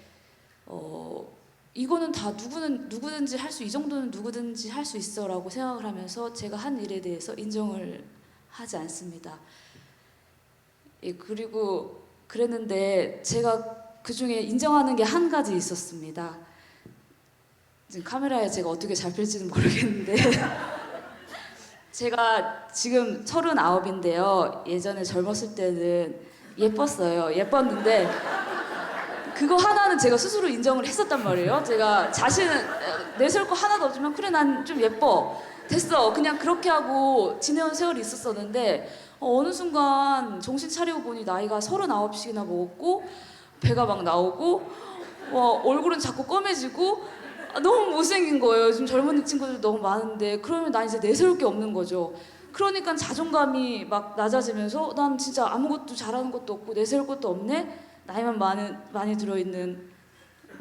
이거는 다 누구든지 할 수, 이 정도는 누구든지 할 수 있어라고 생각을 하면서 제가 한 일에 대해서 인정을 하지 않습니다. 예, 그리고 그랬는데 제가 그 중에 인정하는 게 한 가지 있었습니다. 지금 카메라에 제가 어떻게 잡힐지는 모르겠는데 제가 지금 39인데요. 예전에 젊었을 때는 예뻤어요. 예뻤는데 그거 하나는 제가 스스로 인정을 했었단 말이에요. 제가 자신은 내세울 거 하나도 없지만 그래 난 좀 예뻐. 됐어. 그냥 그렇게 하고 지내온 세월이 있었었는데 어느 순간 정신 차리고 보니 나이가 39씩이나 먹었고 배가 막 나오고 얼굴은 자꾸 검해지고 너무 못생긴 거예요. 요즘 젊은 친구들 너무 많은데 그러면 난 이제 내세울 게 없는 거죠. 그러니까 자존감이 막 낮아지면서 난 진짜 아무것도 잘하는 것도 없고 내세울 것도 없네. 나이만 많이 들어있는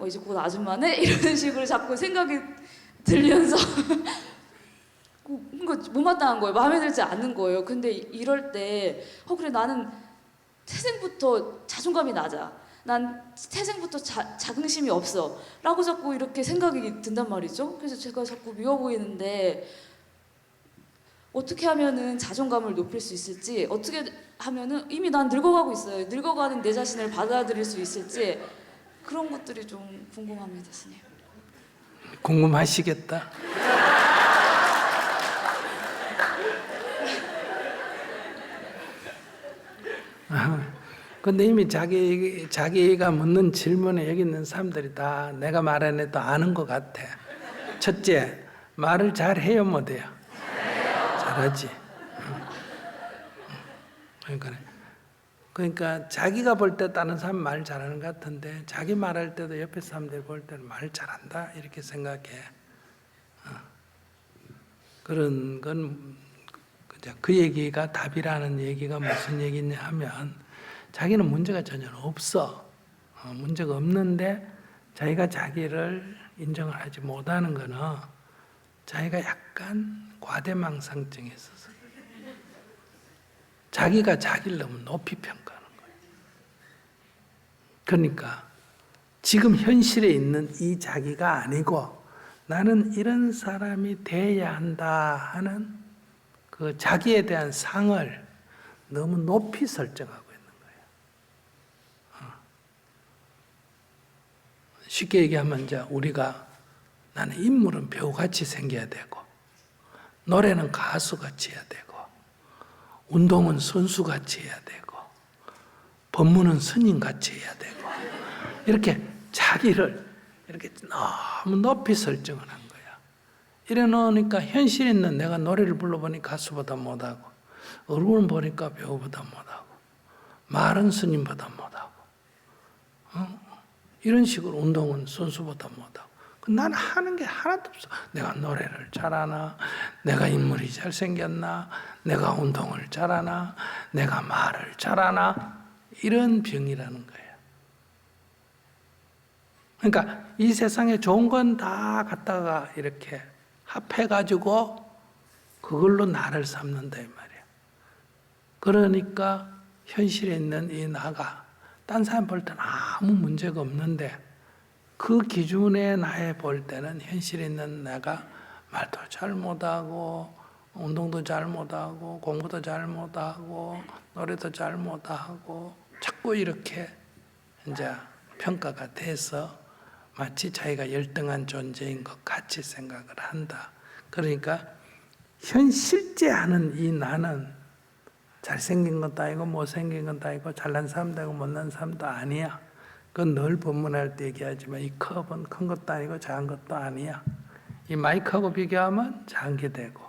이제 곧 아줌마네? 이런 식으로 자꾸 생각이 들면서 그러니까 못마땅한 거예요. 마음에 들지 않는 거예요. 근데 이럴 때 그래 나는 태생부터 자존감이 낮아. 난 태생부터 자긍심이 없어 라고 자꾸 이렇게 생각이 든단 말이죠. 그래서 제가 자꾸 미워 보이는데 어떻게 하면은 자존감을 높일 수 있을지, 어떻게 하면은 이미 난 늙어가고 있어요. 늙어가는 내 자신을 받아들일 수 있을지 그런 것들이 좀 궁금합니다, 스님. 궁금하시겠다. 근데 이미 자기가 묻는 질문에 여기 있는 사람들이 다 내가 말 안 해도 아는 것 같아. 첫째, 말을 잘해요, 못해요? 잘하지. 그러니까 자기가 볼 때 다른 사람 말 잘하는 것 같은데 자기 말할 때도 옆에 사람들 볼 때는 말 잘한다 이렇게 생각해. 그런 건 그 얘기가 답이라는 얘기가 무슨 얘기냐 하면 자기는 문제가 전혀 없어. 문제가 없는데 자기가 자기를 인정을 하지 못하는 거는 자기가 약간 과대망상증이 있어서 자기가 자기를 너무 높이 평가하는 거예요. 그러니까 지금 현실에 있는 이 자기가 아니고 나는 이런 사람이 돼야 한다 하는 그 자기에 대한 상을 너무 높이 설정하고 있는 거예요. 쉽게 얘기하면 이제 우리가 나는 인물은 배우같이 생겨야 되고 노래는 가수같이 해야 되고 운동은 선수같이 해야 되고 법문은 스님같이 해야 되고 이렇게 자기를 이렇게 너무 높이 설정을 한 거야. 이래 놓으니까 현실에 있는 내가 노래를 불러보니 가수보다 못하고 얼굴은 보니까 배우보다 못하고 말은 스님보다 못하고 이런 식으로 운동은 선수보다 못하고 나는 하는 게 하나도 없어. 내가 노래를 잘하나, 내가 인물이 잘생겼나, 내가 운동을 잘하나, 내가 말을 잘하나 이런 병이라는 거예요. 그러니까 이 세상에 좋은 건 다 갖다가 이렇게 합해가지고 그걸로 나를 삼는다 이 말이에요. 그러니까 현실에 있는 이 나가 딴 사람 볼 때는 아무 문제가 없는데 그 기준에 나에 볼 때는 현실에 있는 내가 말도 잘 못하고 운동도 잘 못하고 공부도 잘 못하고 노래도 잘 못하고 자꾸 이렇게 이제 평가가 돼서 마치 자기가 열등한 존재인 것 같이 생각을 한다. 그러니까 실제 하는 이 나는 잘생긴 것도 아니고 못생긴 것도 아니고 잘난 사람도 아니고 못난 사람도 아니야. 그건 늘 법문할 때 얘기하지만 이 컵은 큰 것도 아니고 작은 것도 아니야. 이 마이크하고 비교하면 작은 게 되고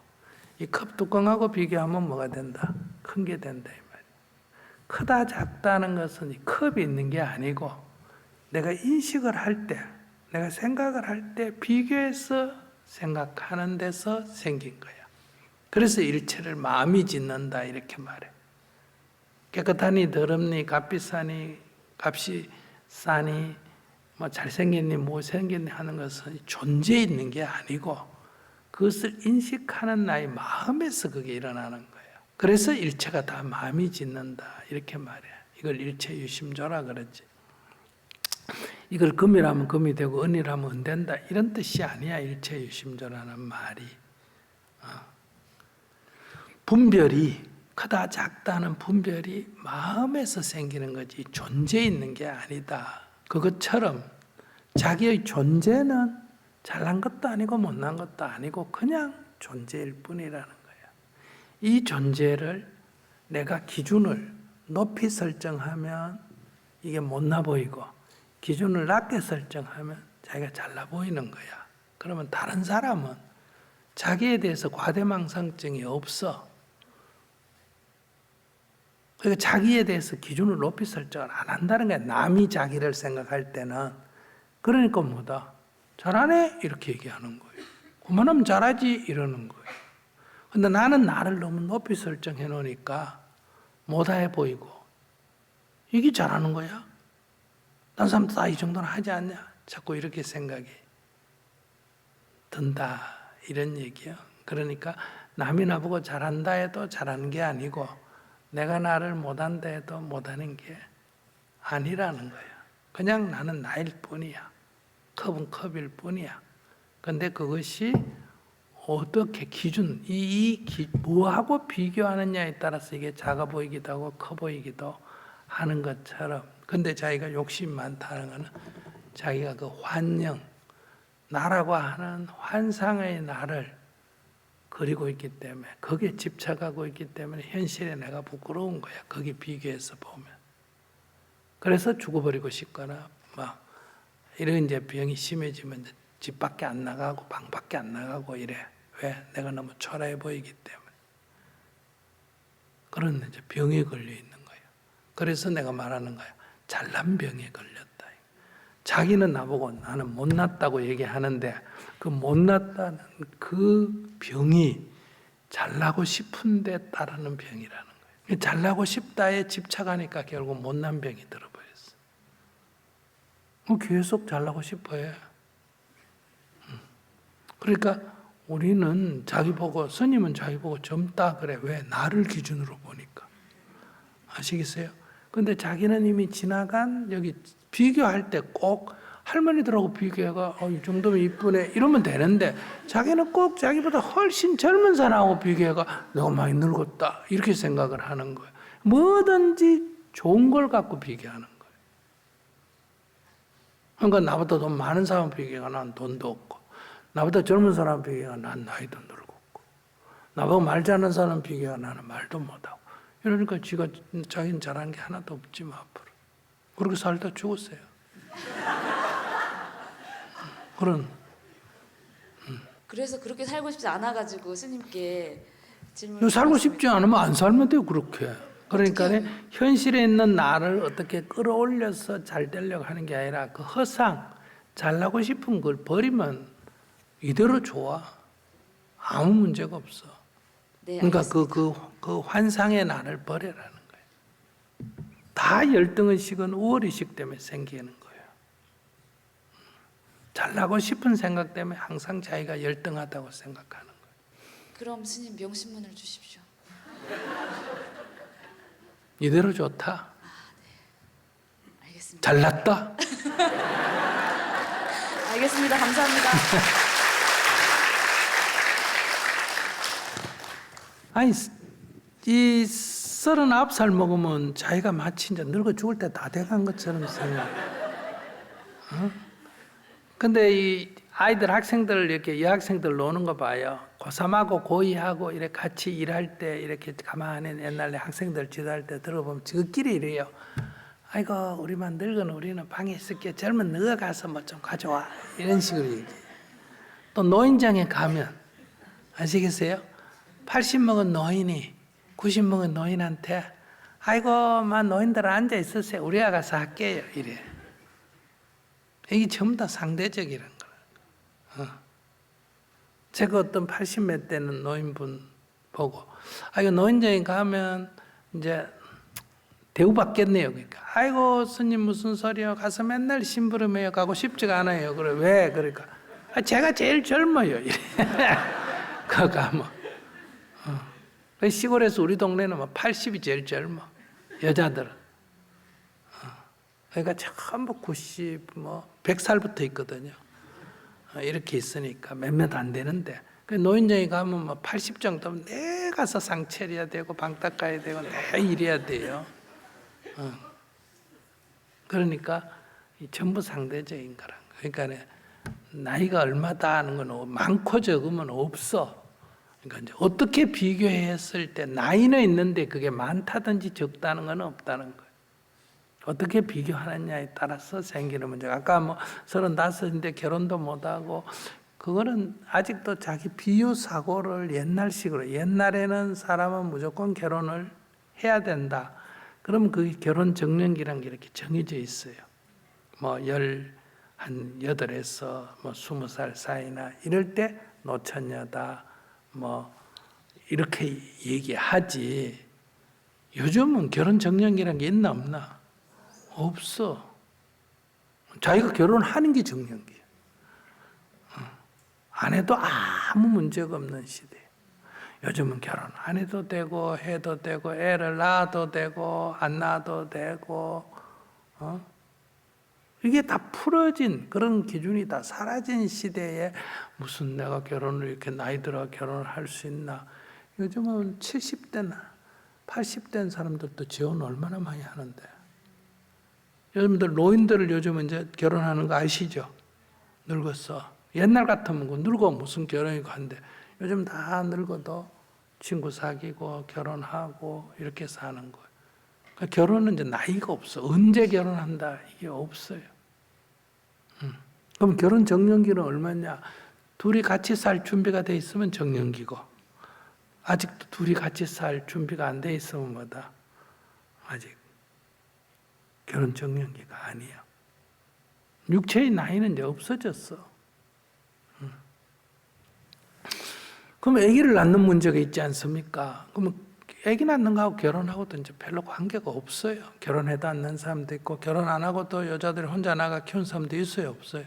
이 컵 뚜껑하고 비교하면 뭐가 된다? 큰 게 된다 이 말이야. 크다 작다는 것은 이 컵이 있는 게 아니고 내가 인식을 할 때, 내가 생각을 할 때 비교해서 생각하는 데서 생긴 거야. 그래서 일체를 마음이 짓는다 이렇게 말해. 깨끗하니 더럽니 값비싸니 값이 싸니 뭐 잘생겼니 못생겼니 하는 것은 존재에 있는 게 아니고 그것을 인식하는 나의 마음에서 그게 일어나는 거예요. 그래서 일체가 다 마음이 짓는다 이렇게 말해. 이걸 일체유심조라 그러지. 이걸 금이라면 금이 되고 은이라면 은 된다 이런 뜻이 아니야. 일체유심조라는 말이. 분별이 크다 작다는 분별이 마음에서 생기는 거지 존재 있는 게 아니다. 그것처럼 자기의 존재는 잘난 것도 아니고 못난 것도 아니고 그냥 존재일 뿐이라는 거예요. 이 존재를 내가 기준을 높이 설정하면 이게 못나 보이고 기준을 낮게 설정하면 자기가 잘나 보이는 거야. 그러면 다른 사람은 자기에 대해서 과대망상증이 없어. 그러니까 자기에 대해서 기준을 높이 설정을 안 한다는 거야. 남이 자기를 생각할 때는. 그러니까 뭐다? 잘하네? 이렇게 얘기하는 거예요. 그만하면 잘하지? 이러는 거예요. 근데 나는 나를 너무 높이 설정해 놓으니까 못해 보이고 이게 잘하는 거야? 다른 사람도 다 이 정도는 하지 않냐? 자꾸 이렇게 생각이 든다. 이런 얘기요. 그러니까 남이 나보고 잘한다 해도 잘하는 게 아니고 내가 나를 못한다 해도 못하는 게 아니라는 거예요. 그냥 나는 나일 뿐이야. 컵은 컵일 뿐이야. 근데 그것이 어떻게 기준, 뭐하고 비교하느냐에 따라서 이게 작아 보이기도 하고 커 보이기도 하는 것처럼. 근데 자기가 욕심 많다는 것은 자기가 그 환영, 나라고 하는 환상의 나를 그리고 있기 때문에 거기에 집착하고 있기 때문에 현실에 내가 부끄러운 거야. 거기 비교해서 보면. 그래서 죽어버리고 싶거나 막 이런 이제 병이 심해지면 이제 집 밖에 안 나가고 방 밖에 안 나가고 이래. 왜? 내가 너무 초라해 보이기 때문에. 그런 이제 병에 걸려 있는 거예요. 그래서 내가 말하는 거야. 잘난 병에 걸렸다. 자기는 나보고 나는 못났다고 얘기하는데 그 못났다는 그 병이 잘나고 싶은데 따르는 병이라는 거예요. 잘나고 싶다에 집착하니까 결국 못난 병이 들어버렸어. 계속 잘나고 싶어해. 그러니까 우리는 자기 보고, 스님은 자기 보고 젊다 그래. 왜? 나를 기준으로 보니까. 아시겠어요? 근데 자기는 이미 지나간, 여기 비교할 때 꼭 할머니들하고 비교해가 이 정도면 이쁘네 이러면 되는데 자기는 꼭 자기보다 훨씬 젊은 사람하고 비교해가 내가 많이 늙었다 이렇게 생각을 하는 거예요. 뭐든지 좋은 걸 갖고 비교하는 거예요. 그러니까 나보다 돈 많은 사람 비교해가 난 돈도 없고, 나보다 젊은 사람 비교해가 난 나이도 늙었고, 나보고 말 잘하는 사람 비교해가 나는 말도 못하고, 이러니까 자기는 잘한 게 하나도 없지만 앞으로 그렇게 살다 죽었어요. 그래서 그렇게 살고 싶지 않아가지고 스님께 질문을 살고 싶지 않으면 안 살면 돼요. 그렇게. 그러니까 현실에 있는 나를 어떻게 끌어올려서 잘 되려고 하는 게 아니라 그 허상, 잘나고 싶은 걸 버리면 이대로 좋아. 아무 문제가 없어. 네, 그러니까 알겠습니다. 그 환상의 나를 버려라는 거예요. 다 열등의식은 우월의식 때문에 생기는 거예요. 잘나고 싶은 생각 때문에 항상 자기가 열등하다고 생각하는 거예요. 그럼 스님 명심문을 주십시오. 이대로 좋다. 알겠습니다. 잘났다. 알겠습니다. 감사합니다. 아니, 이 39살 먹으면 자기가 마치 이제 늙어 죽을 때 다 돼간 것처럼 생각. 근데 이 아이들, 학생들, 이렇게 여학생들 노는 거 봐요. 고3하고 고2하고 이렇게 같이 일할 때 이렇게 가만히 옛날에 학생들 지도할 때 들어보면 저끼리 이래요. 아이고, 우리만 늙은 우리는 방에 있을게. 젊은 너가 가서 뭐 좀 가져와. 이런 식으로 얘기해요. 또 노인장에 가면, 아시겠어요? 80 먹은 노인이 90 먹은 노인한테 아이고, 만 노인들 앉아 있으세요. 우리가 가서 할게요. 이래. 이게 전부 다 상대적이라는 거예요. 제가 어떤 80몇 되는 노인분 보고, 이거 노인장에 가면 이제 대우받겠네요. 그러니까, 아이고, 스님 무슨 소리요? 가서 맨날 심부름해요. 가고 싶지가 않아요. 그래, 왜? 그러니까, 제가 제일 젊어요. 이래. 그거 가면. 시골에서 우리 동네는 80이 제일 젊어. 여자들은. 그러니까 전부 90, 100살부터 있거든요. 이렇게 있으니까 몇몇 안 되는데 그 노인정에 가면 80 정도면 내 가서 상 차려야 되고 방 닦아야 되고 내 일해야 돼요. 그러니까 전부 상대적인 거란 거예요. 그러니까 나이가 얼마다 하는 건 많고 적으면 없어. 그러니까 이제 어떻게 비교했을 때 나이는 있는데 그게 많다든지 적다는 건 없다는 거예요. 어떻게 비교하느냐에 따라서 생기는 문제가. 아까 35인데 결혼도 못하고 그거는 아직도 자기 비유 사고를 옛날식으로, 옛날에는 사람은 무조건 결혼을 해야 된다. 그럼 그 결혼 정년기라는 게 이렇게 정해져 있어요. 8에서 20살 사이나 이럴 때 노처녀다. 이렇게 얘기하지. 요즘은 결혼 정년기라는 게 있나 없나? 없어. 자기가 결혼하는 게 정년기야. 안 해도 아무 문제가 없는 시대. 요즘은 결혼 안 해도 되고 해도 되고 애를 낳아도 되고 안 낳아도 되고 이게 다 풀어진 그런 기준이 다 사라진 시대에 무슨 내가 결혼을 이렇게 나이 들어 결혼을 할 수 있나. 요즘은 70대나 80된 사람들도 지원 얼마나 많이 하는데. 여러분들 노인들을 요즘은 이제 결혼하는 거 아시죠? 늙었어. 옛날 같으면 늙어 무슨 결혼이고 한데 요즘 다 늙어도 친구 사귀고 결혼하고 이렇게 사는 거예요. 그러니까 결혼은 이제 나이가 없어. 언제 결혼한다 이게 없어요. 그럼 결혼 정년기는 얼마냐? 둘이 같이 살 준비가 돼 있으면 정년기고 아직도 둘이 같이 살 준비가 안 돼 있으면 뭐다? 아직 결혼 정년기가 아니야. 육체의 나이는 이제 없어졌어. 그럼 아기를 낳는 문제가 있지 않습니까? 그러면 아기 낳는 거하고 결혼하고도 이제 별로 관계가 없어요. 결혼해도 안 낳는 사람도 있고 결혼 안 하고도 여자들이 혼자 나가 키우는 사람도 있어요, 없어요?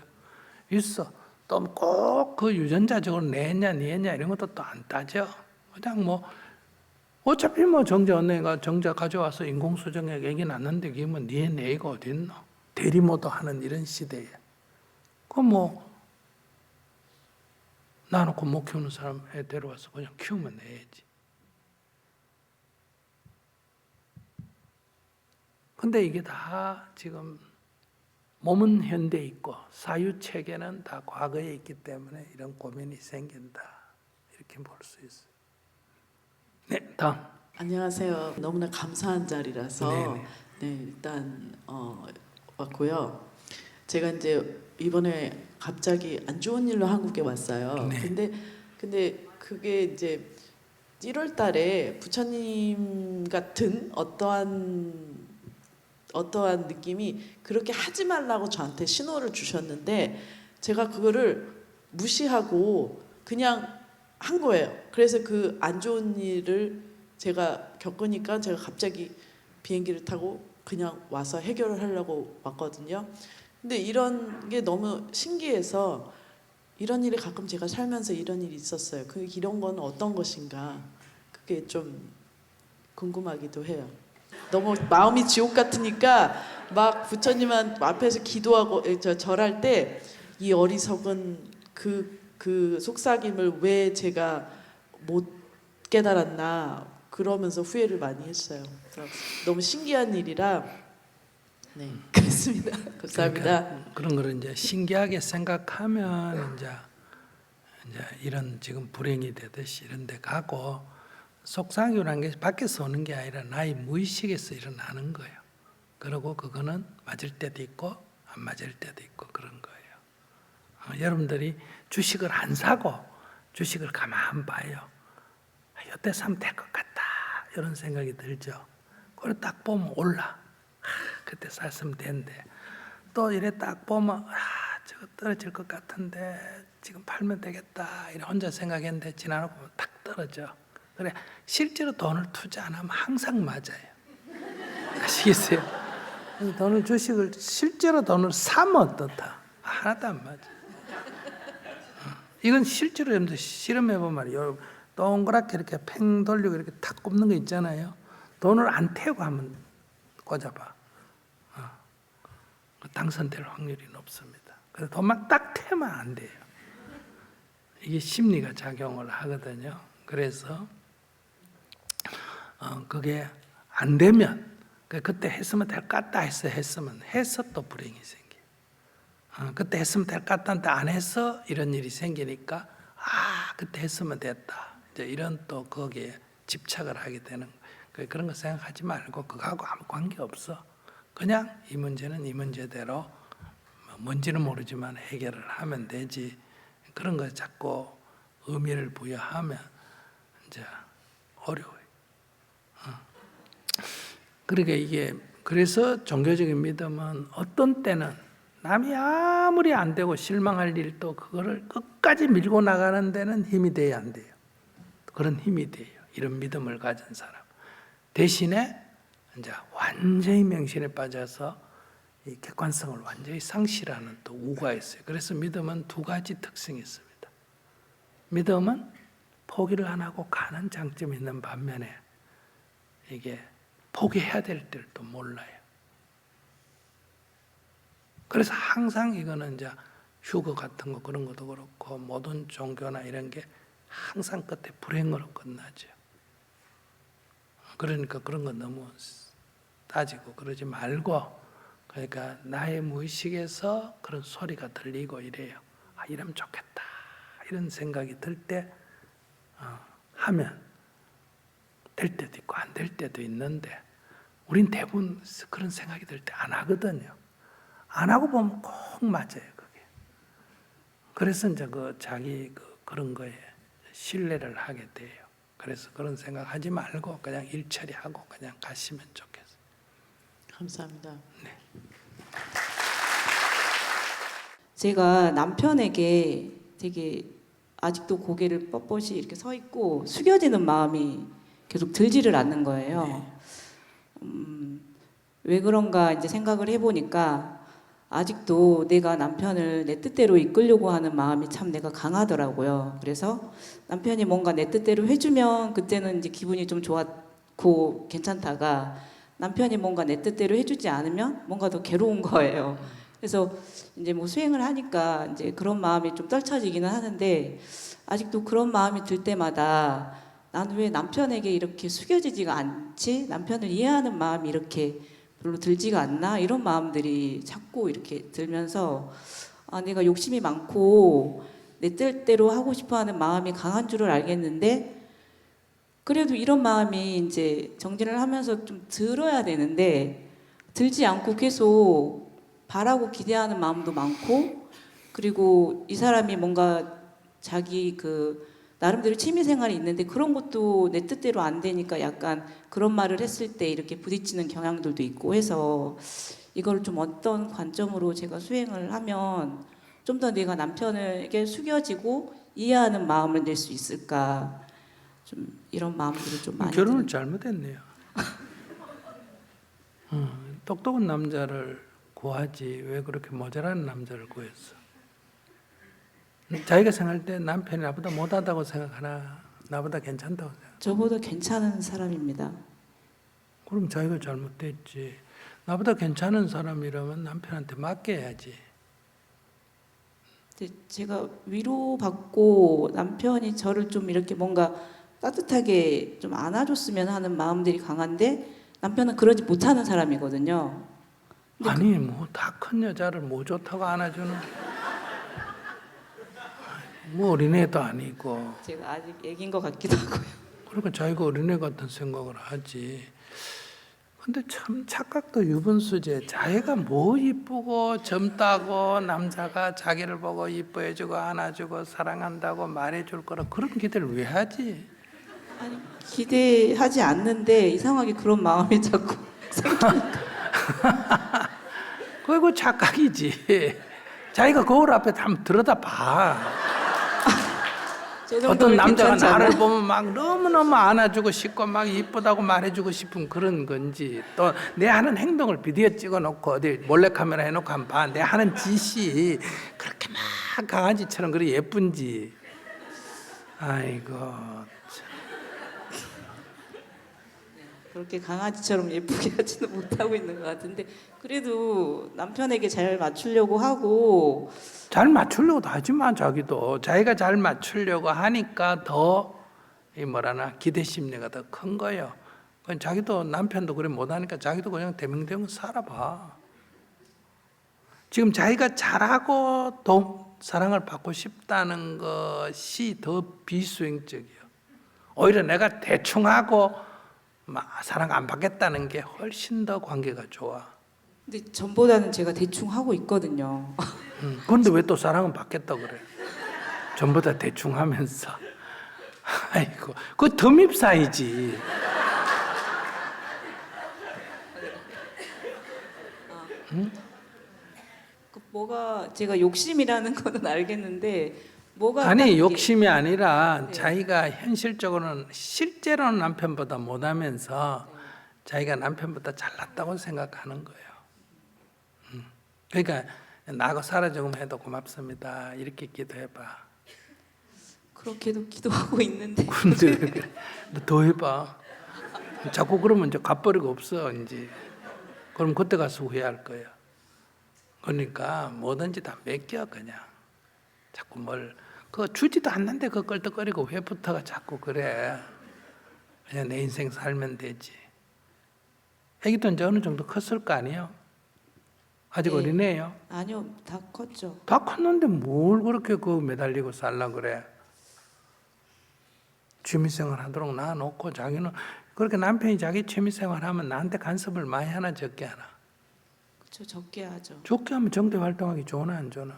있어. 또 꼭 그 유전자적으로 내냐 니냐 이런 것도 또 안 따져. 그냥 어차피 정자 언니가 정자 가져와서 인공수정에 아기 낳는데 그게 네 애가 어디 있노? 대리모도 하는 이런 시대에. 낳아놓고 못 키우는 사람 애 데려와서 그냥 키우면 내야지. 근데 이게 다 지금 몸은 현대에 있고 사유체계는 다 과거에 있기 때문에 이런 고민이 생긴다. 이렇게 볼 수 있어요. 네, 다음. 안녕하세요. 너무나 감사한 자리라서 네네. 네, 일단 왔고요. 제가 이제 이번에 갑자기 안 좋은 일로 한국에 왔어요. 네. 근데 그게 이제 1월 달에 부처님 같은 어떠한 느낌이 그렇게 하지 말라고 저한테 신호를 주셨는데 제가 그거를 무시하고 그냥 한 거예요. 그래서 그 안 좋은 일을 제가 겪으니까 제가 갑자기 비행기를 타고 그냥 와서 해결을 하려고 왔거든요. 근데 이런 게 너무 신기해서 이런 일이 가끔 제가 살면서 이런 일이 있었어요. 이런 건 어떤 것인가 그게 좀 궁금하기도 해요. 너무 마음이 지옥 같으니까 막 부처님 앞에서 기도하고 절할 때 이 어리석은 그 속삭임을 왜 제가 못 깨달았나 그러면서 후회를 많이 했어요. 그래서 너무 신기한 일이라 네 그렇습니다. 감사합니다. 그러니까 그런 거를 이제 신기하게 생각하면 이제 이런 지금 불행이 되듯이 이런 데 가고 속삭임이라는 게 밖에서 오는 게 아니라 나의 무의식에서 일어나는 거예요. 그리고 그거는 맞을 때도 있고 안 맞을 때도 있고 그런 거예요. 여러분들이 주식을 안 사고 주식을 가만 봐요. 이때 사면 될 것 같다 이런 생각이 들죠. 그걸 딱 보면 올라. 그때 샀으면 되는데 또 이래 딱 보면 저거 떨어질 것 같은데 지금 팔면 되겠다 이래 혼자 생각했는데 지나고 보면 딱 떨어져. 그래 실제로 돈을 투자 안 하면 항상 맞아요. 아시겠어요? 주식을 실제로 돈을 사면 어떻다? 하나도 안 맞아. 이건 실제로 여러분들 실험해보면 말이에요. 동그랗게 이렇게 팽 돌리고 이렇게 탁 꼽는 거 있잖아요. 돈을 안 태우고 한번 꽂아봐. 당선될 확률이 높습니다. 그래서 돈만 딱 태면 안 돼요. 이게 심리가 작용을 하거든요. 그래서 그게 안 되면 그때 했으면 될 것 같다 했으면 해서 또 불행이 생겨요. 그때 했으면 될 것 같다는데 안 해서 이런 일이 생기니까 그때 했으면 됐다. 이제 이런 또 거기에 집착을 하게 되는 거예요. 그런 거 생각하지 말고 그거하고 아무 관계 없어. 그냥 이 문제는 이 문제대로 뭔지는 모르지만 해결을 하면 되지. 그런 거 자꾸 의미를 부여하면 이제 어려워요. 그러니까 이게 그래서 종교적인 믿음은 어떤 때는 남이 아무리 안 되고 실망할 일도 그거를 끝까지 밀고 나가는 데는 힘이 돼야 안 돼요. 그런 힘이 돼요. 이런 믿음을 가진 사람. 대신에 이제 완전히 명신에 빠져서 이 객관성을 완전히 상실하는 또 우가 있어요. 그래서 믿음은 두 가지 특성이 있습니다. 믿음은 포기를 안 하고 가는 장점이 있는 반면에 이게 포기해야 될 때를 또 몰라요. 그래서 항상 이거는 이제 휴거 같은 거 그런 것도 그렇고 모든 종교나 이런 게 항상 끝에 불행으로 끝나죠. 그러니까 그런 거 너무 따지고 그러지 말고 그러니까 나의 무의식에서 그런 소리가 들리고 이래요. 이러면 좋겠다. 이런 생각이 들 때 하면 될 때도 있고 안 될 때도 있는데 우린 대부분 그런 생각이 들 때 안 하거든요. 안 하고 보면 꼭 맞아요, 그게. 그래서 이제 자기 그런 거에 신뢰를 하게 돼요. 그래서 그런 생각 하지 말고 그냥 일 처리하고 그냥 가시면 좋겠어요. 감사합니다. 네. 제가 남편에게 되게 아직도 고개를 뻣뻣이 이렇게 서 있고 숙여지는 마음이 계속 들지를 않는 거예요. 왜 그런가 이제 생각을 해보니까 아직도 내가 남편을 내 뜻대로 이끌려고 하는 마음이 참 내가 강하더라고요. 그래서 남편이 뭔가 내 뜻대로 해주면 그때는 이제 기분이 좀 좋았고 괜찮다가 남편이 뭔가 내 뜻대로 해주지 않으면 뭔가 더 괴로운 거예요. 그래서 이제 뭐 수행을 하니까 이제 그런 마음이 좀 떨쳐지기는 하는데 아직도 그런 마음이 들 때마다 나는 왜 남편에게 이렇게 숙여지지가 않지? 남편을 이해하는 마음이 이렇게 별로 들지가 않나? 이런 마음들이 자꾸 이렇게 들면서 내가 욕심이 많고 내 뜻대로 하고 싶어하는 마음이 강한 줄을 알겠는데 그래도 이런 마음이 이제 정진을 하면서 좀 들어야 되는데 들지 않고 계속 바라고 기대하는 마음도 많고 그리고 이 사람이 뭔가 자기 나름대로 취미 생활이 있는데 그런 것도 내 뜻대로 안 되니까 약간 그런 말을 했을 때 이렇게 부딪히는 경향들도 있고 해서 이걸 좀 어떤 관점으로 제가 수행을 하면 좀 더 내가 남편에게 숙여지고 이해하는 마음을 낼 수 있을까 좀 이런 마음들을 좀 많이 결혼을 잘못했네요. 똑똑한 남자를 구하지 왜 그렇게 모자란 남자를 구했어? 자기가 생각할 때 남편이 나보다 못하다고 생각하나 나보다 괜찮다고 생각. 저보다 괜찮은 사람입니다. 그럼 자기가 잘못됐지. 나보다 괜찮은 사람이라면 남편한테 맡겨야지. 근데 제가 위로받고 남편이 저를 좀 이렇게 뭔가 따뜻하게 좀 안아줬으면 하는 마음들이 강한데 남편은 그러지 못하는 사람이거든요. 아니 뭐 다 큰 여자를 뭐 좋다고 안아주는. 뭐 어린애도 아니고. 제가 아직 애기인 것 같기도 하고요. 그러니까 자기가 어린애 같은 생각을 하지. 근데 참 착각도 유분수제. 자기가 뭐 이쁘고 젊다고 남자가 자기를 보고 이뻐해주고 안아주고 사랑한다고 말해줄 거라 그런 기대를 왜 하지? 아니 기대하지 않는데 이상하게 그런 마음이 자꾸 생기니까. 그거 착각이지. 자기가 거울 앞에 한번 들여다봐. 어떤 남자가 나를 보면 막 너무너무 안아주고 싶고 막 이쁘다고 말해주고 싶은 그런 건지 또 내 하는 행동을 비디오 찍어놓고 어디 몰래카메라 해놓고 한번 봐. 내 하는 짓이 그렇게 막 강아지처럼 그렇게 예쁜지. 아이고 참. 그렇게 강아지처럼 예쁘게 하지는 못하고 있는 것 같은데 그래도 남편에게 잘 맞추려고 하고 잘 맞추려고도 하지만 자기도 자기가 잘 맞추려고 하니까 더 이 뭐라나 기대 심리가 더 큰 거예요. 그건 자기도 남편도 그래 못하니까 자기도 그냥 대명대명 살아봐. 지금 자기가 잘하고 사랑을 받고 싶다는 것이 더 비수행적이에요. 오히려 내가 대충 하고 사랑 안 받겠다는 게 훨씬 더 관계가 좋아. 근데 전보다는 제가 대충 하고 있거든요. 그런데 왜 또 사랑은 받겠다 그래? 전부 다 대충 하면서. 아이고, 그거 덤입사이지. 뭐가 제가 욕심이라는 거는 알겠는데 뭐가 딱 아니 이게- 욕심이 아니라 네. 자기가 현실적으로는 실제로는 남편보다 못하면서 자기가 남편보다 잘났다고 생각하는 거예요. 그러니까 나하고 살아 조금 해도 고맙습니다. 이렇게 기도해봐. 그렇게도 기도하고 있는데 근데 너 더 해봐. 자꾸 그러면 이제 갚버리가 없어 이제. 그럼 그때 가서 후회할 거야. 그러니까 뭐든지 다 맡겨 그냥. 자꾸 그거 주지도 않는데 그 끌떡거리고 왜부터가 자꾸 그래. 그냥 내 인생 살면 되지. 애기도 이제 어느 정도 컸을 거 아니에요? 아직 네. 어린애예요? 아니요 다 컸죠. 다 컸는데 뭘 그렇게 매달리고 살라 그래? 취미생활 하도록 놔놓고 자기는 그렇게 남편이 자기 취미생활 하면 나한테 간섭을 많이 하나 적게 하나? 그렇죠 적게 하죠. 좋게 하면 정대 활동하기 좋나 안 좋나?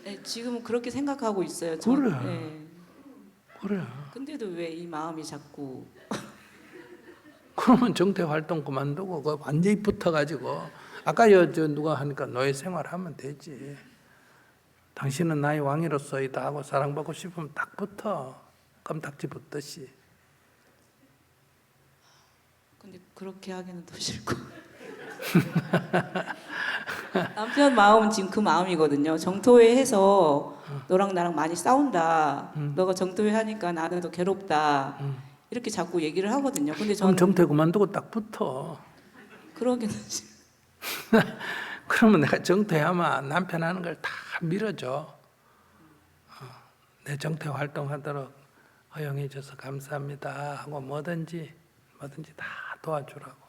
네, 지금은 그렇게 생각하고 있어요. 그래. 네. 그래. 근데도 왜 이 마음이 자꾸 그러면 정대 활동 그만두고 그 완전히 붙어가지고 아까 저 누가 하니까 노예 생활하면 되지. 당신은 나의 왕이로서이다 하고 사랑받고 싶으면 딱 붙어. 껌딱지 붙듯이. 근데 그렇게 하기는 더 싫고 남편 마음은 지금 그 마음이거든요. 정토회 해서 너랑 나랑 많이 싸운다. 너가 정토회 하니까 나는 더 괴롭다. 이렇게 자꾸 얘기를 하거든요. 근데 그럼 저는 정태 그만두고 딱 붙어. 그러기는 그러면 내가 정퇴하면 남편 하는 걸 다 밀어줘. 내 정퇴 활동하도록 허용해줘서 감사합니다 하고 뭐든지 다 도와주라고.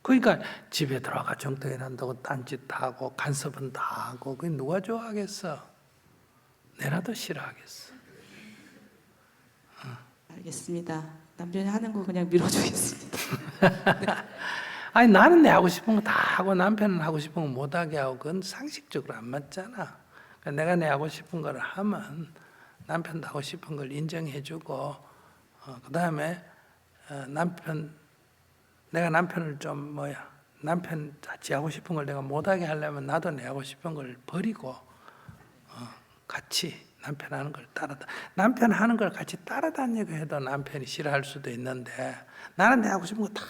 그러니까 집에 들어가 정퇴를 한다고 딴짓하고 간섭은 다 하고 그게 누가 좋아하겠어? 내라도 싫어하겠어. 알겠습니다. 남편이 하는 거 그냥 밀어주겠습니다. 아니 나는 내 하고 싶은 거 다 하고 남편은 하고 싶은 거 못 하게 하고 그건 상식적으로 안 맞잖아. 그러니까 내가 내 하고 싶은 거를 하면 남편도 하고 싶은 걸 인정해주고 그 다음에 내가 남편을 좀 남편 같이 하고 싶은 걸 내가 못하게 하려면 나도 내 하고 싶은 걸 버리고 같이 남편 하는 걸 남편 하는 걸 같이 따라다니고 해도 남편이 싫어할 수도 있는데 나는 내 하고 싶은 거 다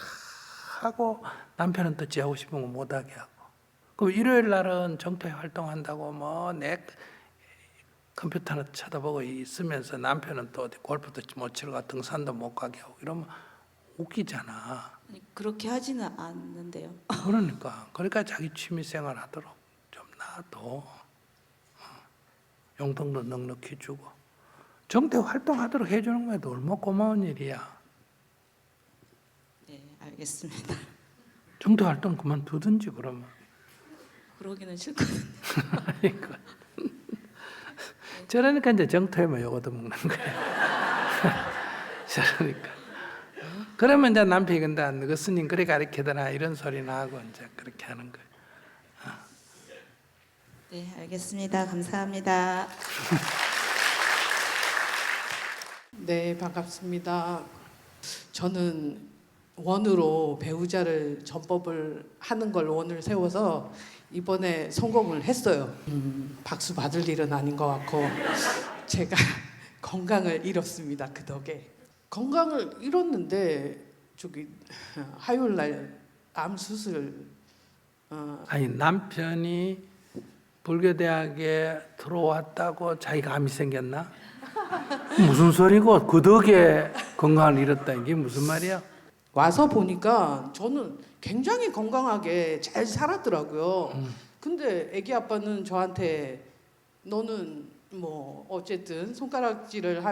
하고 남편은 또 지 하고 싶은 거 못하게 하고 그럼 일요일 날은 정토회 활동한다고 내 컴퓨터나 쳐다보고 있으면서 남편은 또 어디 골프도 못 치러 가 등산도 못 가게 하고 이러면 웃기잖아. 아니, 그렇게 하지는 않는데요. 그러니까 자기 취미생활 하도록 좀 놔둬. 용돈도 넉넉히 주고 정대 활동하도록 해주는 거야. 얼마나 고마운 일이야. 네, 알겠습니다. 정대 활동 그만두든지 그러면. 그러기는 싫거든요. 아이고. 저러니까 이제 정토에만 요거도 먹는 거야. 저러니까. 그러면 이제 남편이 근데 너그 스님 그래 가르치더라 이런 소리나 하고 이제 그렇게 하는 거야. 네, 알겠습니다. 감사합니다. 네, 반갑습니다. 저는 원으로 배우자를 전법을 하는 걸 원을 세워서 이번에 성공을 했어요. 박수 받을 일은 아닌 것 같고 제가 건강을 잃었습니다. 그 덕에. 건강을 잃었는데 화요일 날 암 수술 아니 남편이 불교대학에 들어왔다고 자기가 암이 생겼나? 무슨 소리고 그 덕에 건강을 잃었다는 게 무슨 말이야? 와서 보니까 저는 굉장히 건강하게 잘 살았더라고요. 근데 애기 아빠는 저한테 너는 뭐 어쨌든 손가락질을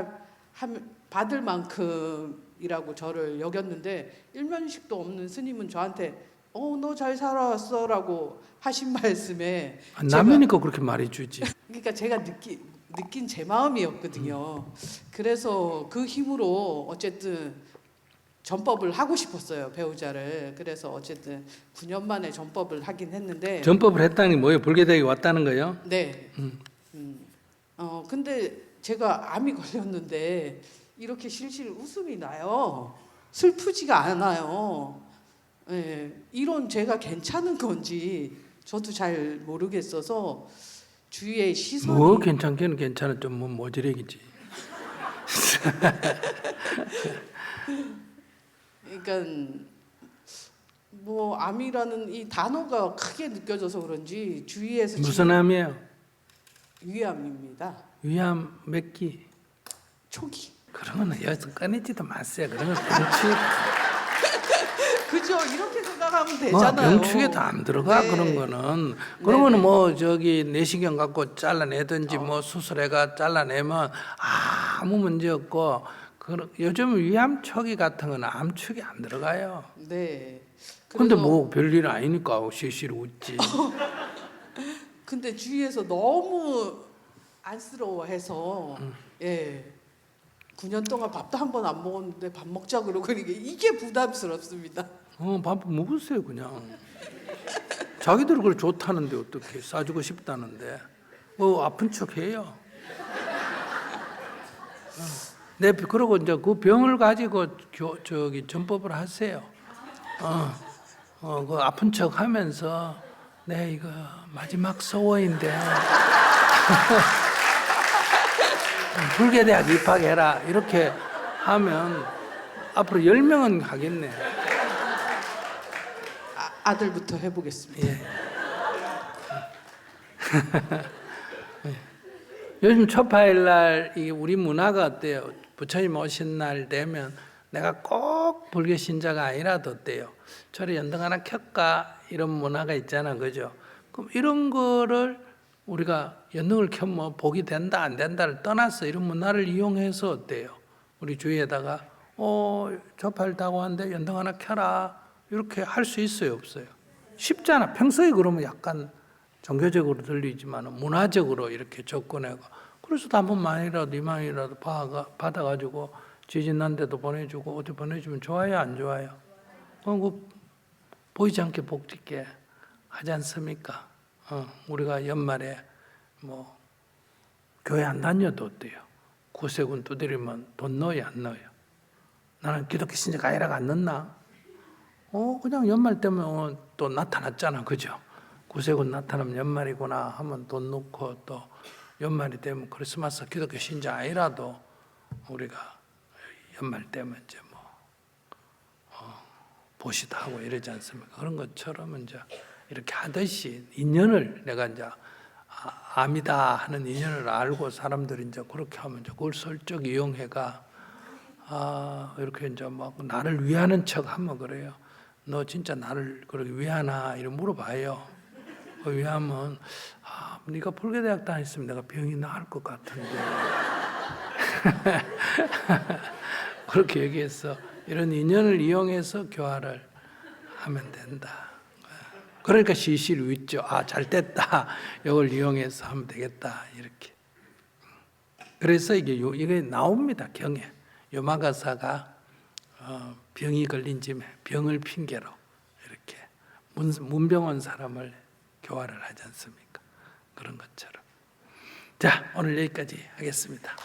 받을 만큼이라고 저를 여겼는데 일면식도 없는 스님은 저한테 너 잘 살아왔어라고 하신 말씀에 남이니까 그렇게 말해주지. 그러니까 제가 느낀 제 마음이었거든요. 그래서 그 힘으로 어쨌든 전법을 하고 싶었어요, 배우자를. 그래서 어쨌든 9년 만에 전법을 하긴 했는데. 전법을 했다는 게 뭐예요? 불교대에 왔다는 거예요? 네. 근데 제가 암이 걸렸는데 이렇게 실실 웃음이 나요. 슬프지가 않아요. 예, 이런 제가 괜찮은 건지 저도 잘 모르겠어서 주위의 시선이 뭐 괜찮기는 괜찮아. 좀 뭐 모지력이지. 그러니까 뭐 암이라는 이 단어가 크게 느껴져서 그런지 주위에서 무슨 암이에요? 위암입니다. 위암 몇 기? 초기. 그런 거는 여기서 꺼내지도 마세요. 그런 건 병축. 그죠? 이렇게 생각하면 되잖아요. 병축에도 안 들어가. 네. 그런 거는. 그런 거는 뭐 저기 내시경 갖고 잘라내든지 뭐 수술해가 잘라내면 아무 문제 없고. 요즘 위암 초기 같은 거는 암축이 안 들어가요. 네. 근데 그래서- 뭐 별일 아니니까 실실 웃지. 근데 주위에서 너무 안쓰러워해서 예. 9년 동안 밥도 한 번 안 먹었는데 밥 먹자 그러고 그러니까 이게 부담스럽습니다. 밥 먹으세요 그냥. 자기들 그걸 좋다는데 어떻게 싸주고 싶다는데 아픈 척 해요. 그러고 이제 그 병을 가지고 저기 전법을 하세요. 그 아픈 척 하면서 내 이거 마지막 소원인데 불교대학 입학해라 이렇게 하면 앞으로 10명은 가겠네. 아들부터 해보겠습니다. 예. 요즘 초파일날 우리 문화가 어때요? 부처님 오신 날 되면 내가 꼭 불교 신자가 아니라도 어때요? 저리 연등 하나 켤까? 이런 문화가 있잖아, 그죠? 그럼 이런 거를 우리가 연등을 켜면 복이 된다 안 된다를 떠나서 이런 문화를 이용해서 어때요? 우리 주위에다가 초파일 타고 왔는데 연등 하나 켜라 이렇게 할 수 있어요, 없어요? 쉽잖아. 평소에 그러면 약간 종교적으로 들리지만 문화적으로 이렇게 접근해가 그래서 한 번만이라도 이만이라도 받아가지고 지진 난 데도 보내주고 어디 보내주면 좋아요, 안 좋아요? 그럼 보이지 않게 복 짓게 하지 않습니까? 우리가 연말에 뭐 교회 안 다녀도 어때요? 구세군 두드리면 돈 넣어요, 안 넣어요? 나는 기독교 신자가 아니라고 안 넣나? 그냥 연말 되면 또 나타났잖아, 그죠? 구세군 나타나면 연말이구나 하면 돈 넣고 또 연말이 되면 크리스마스 기독교 신자 아니라도 우리가 연말 되면 이제 뭐 보시도 하고 이러지 않습니까? 그런 것처럼 이제 이렇게 하듯이 인연을 내가 이제 암이다 하는 인연을 알고 사람들이 이제 그렇게 하면 이제 그걸 슬쩍 이용해가 이렇게 이제 막 나를 위하는 척 하면 그래요. 너 진짜 나를 그렇게 위하나 이렇게 물어봐요. 위하면 네가 불교대학 다녔으면 내가 병이 나을 것 같은데 그렇게 얘기해서 이런 인연을 이용해서 교화를 하면 된다. 그러니까 시시를 웃죠. 잘 됐다. 이걸 이용해서 하면 되겠다. 이렇게. 그래서 이게 나옵니다. 경에. 요마가사가 병이 걸린 짐에 병을 핑계로 이렇게 문병 온 사람을 교화를 하지 않습니까? 그런 것처럼. 자, 오늘 여기까지 하겠습니다.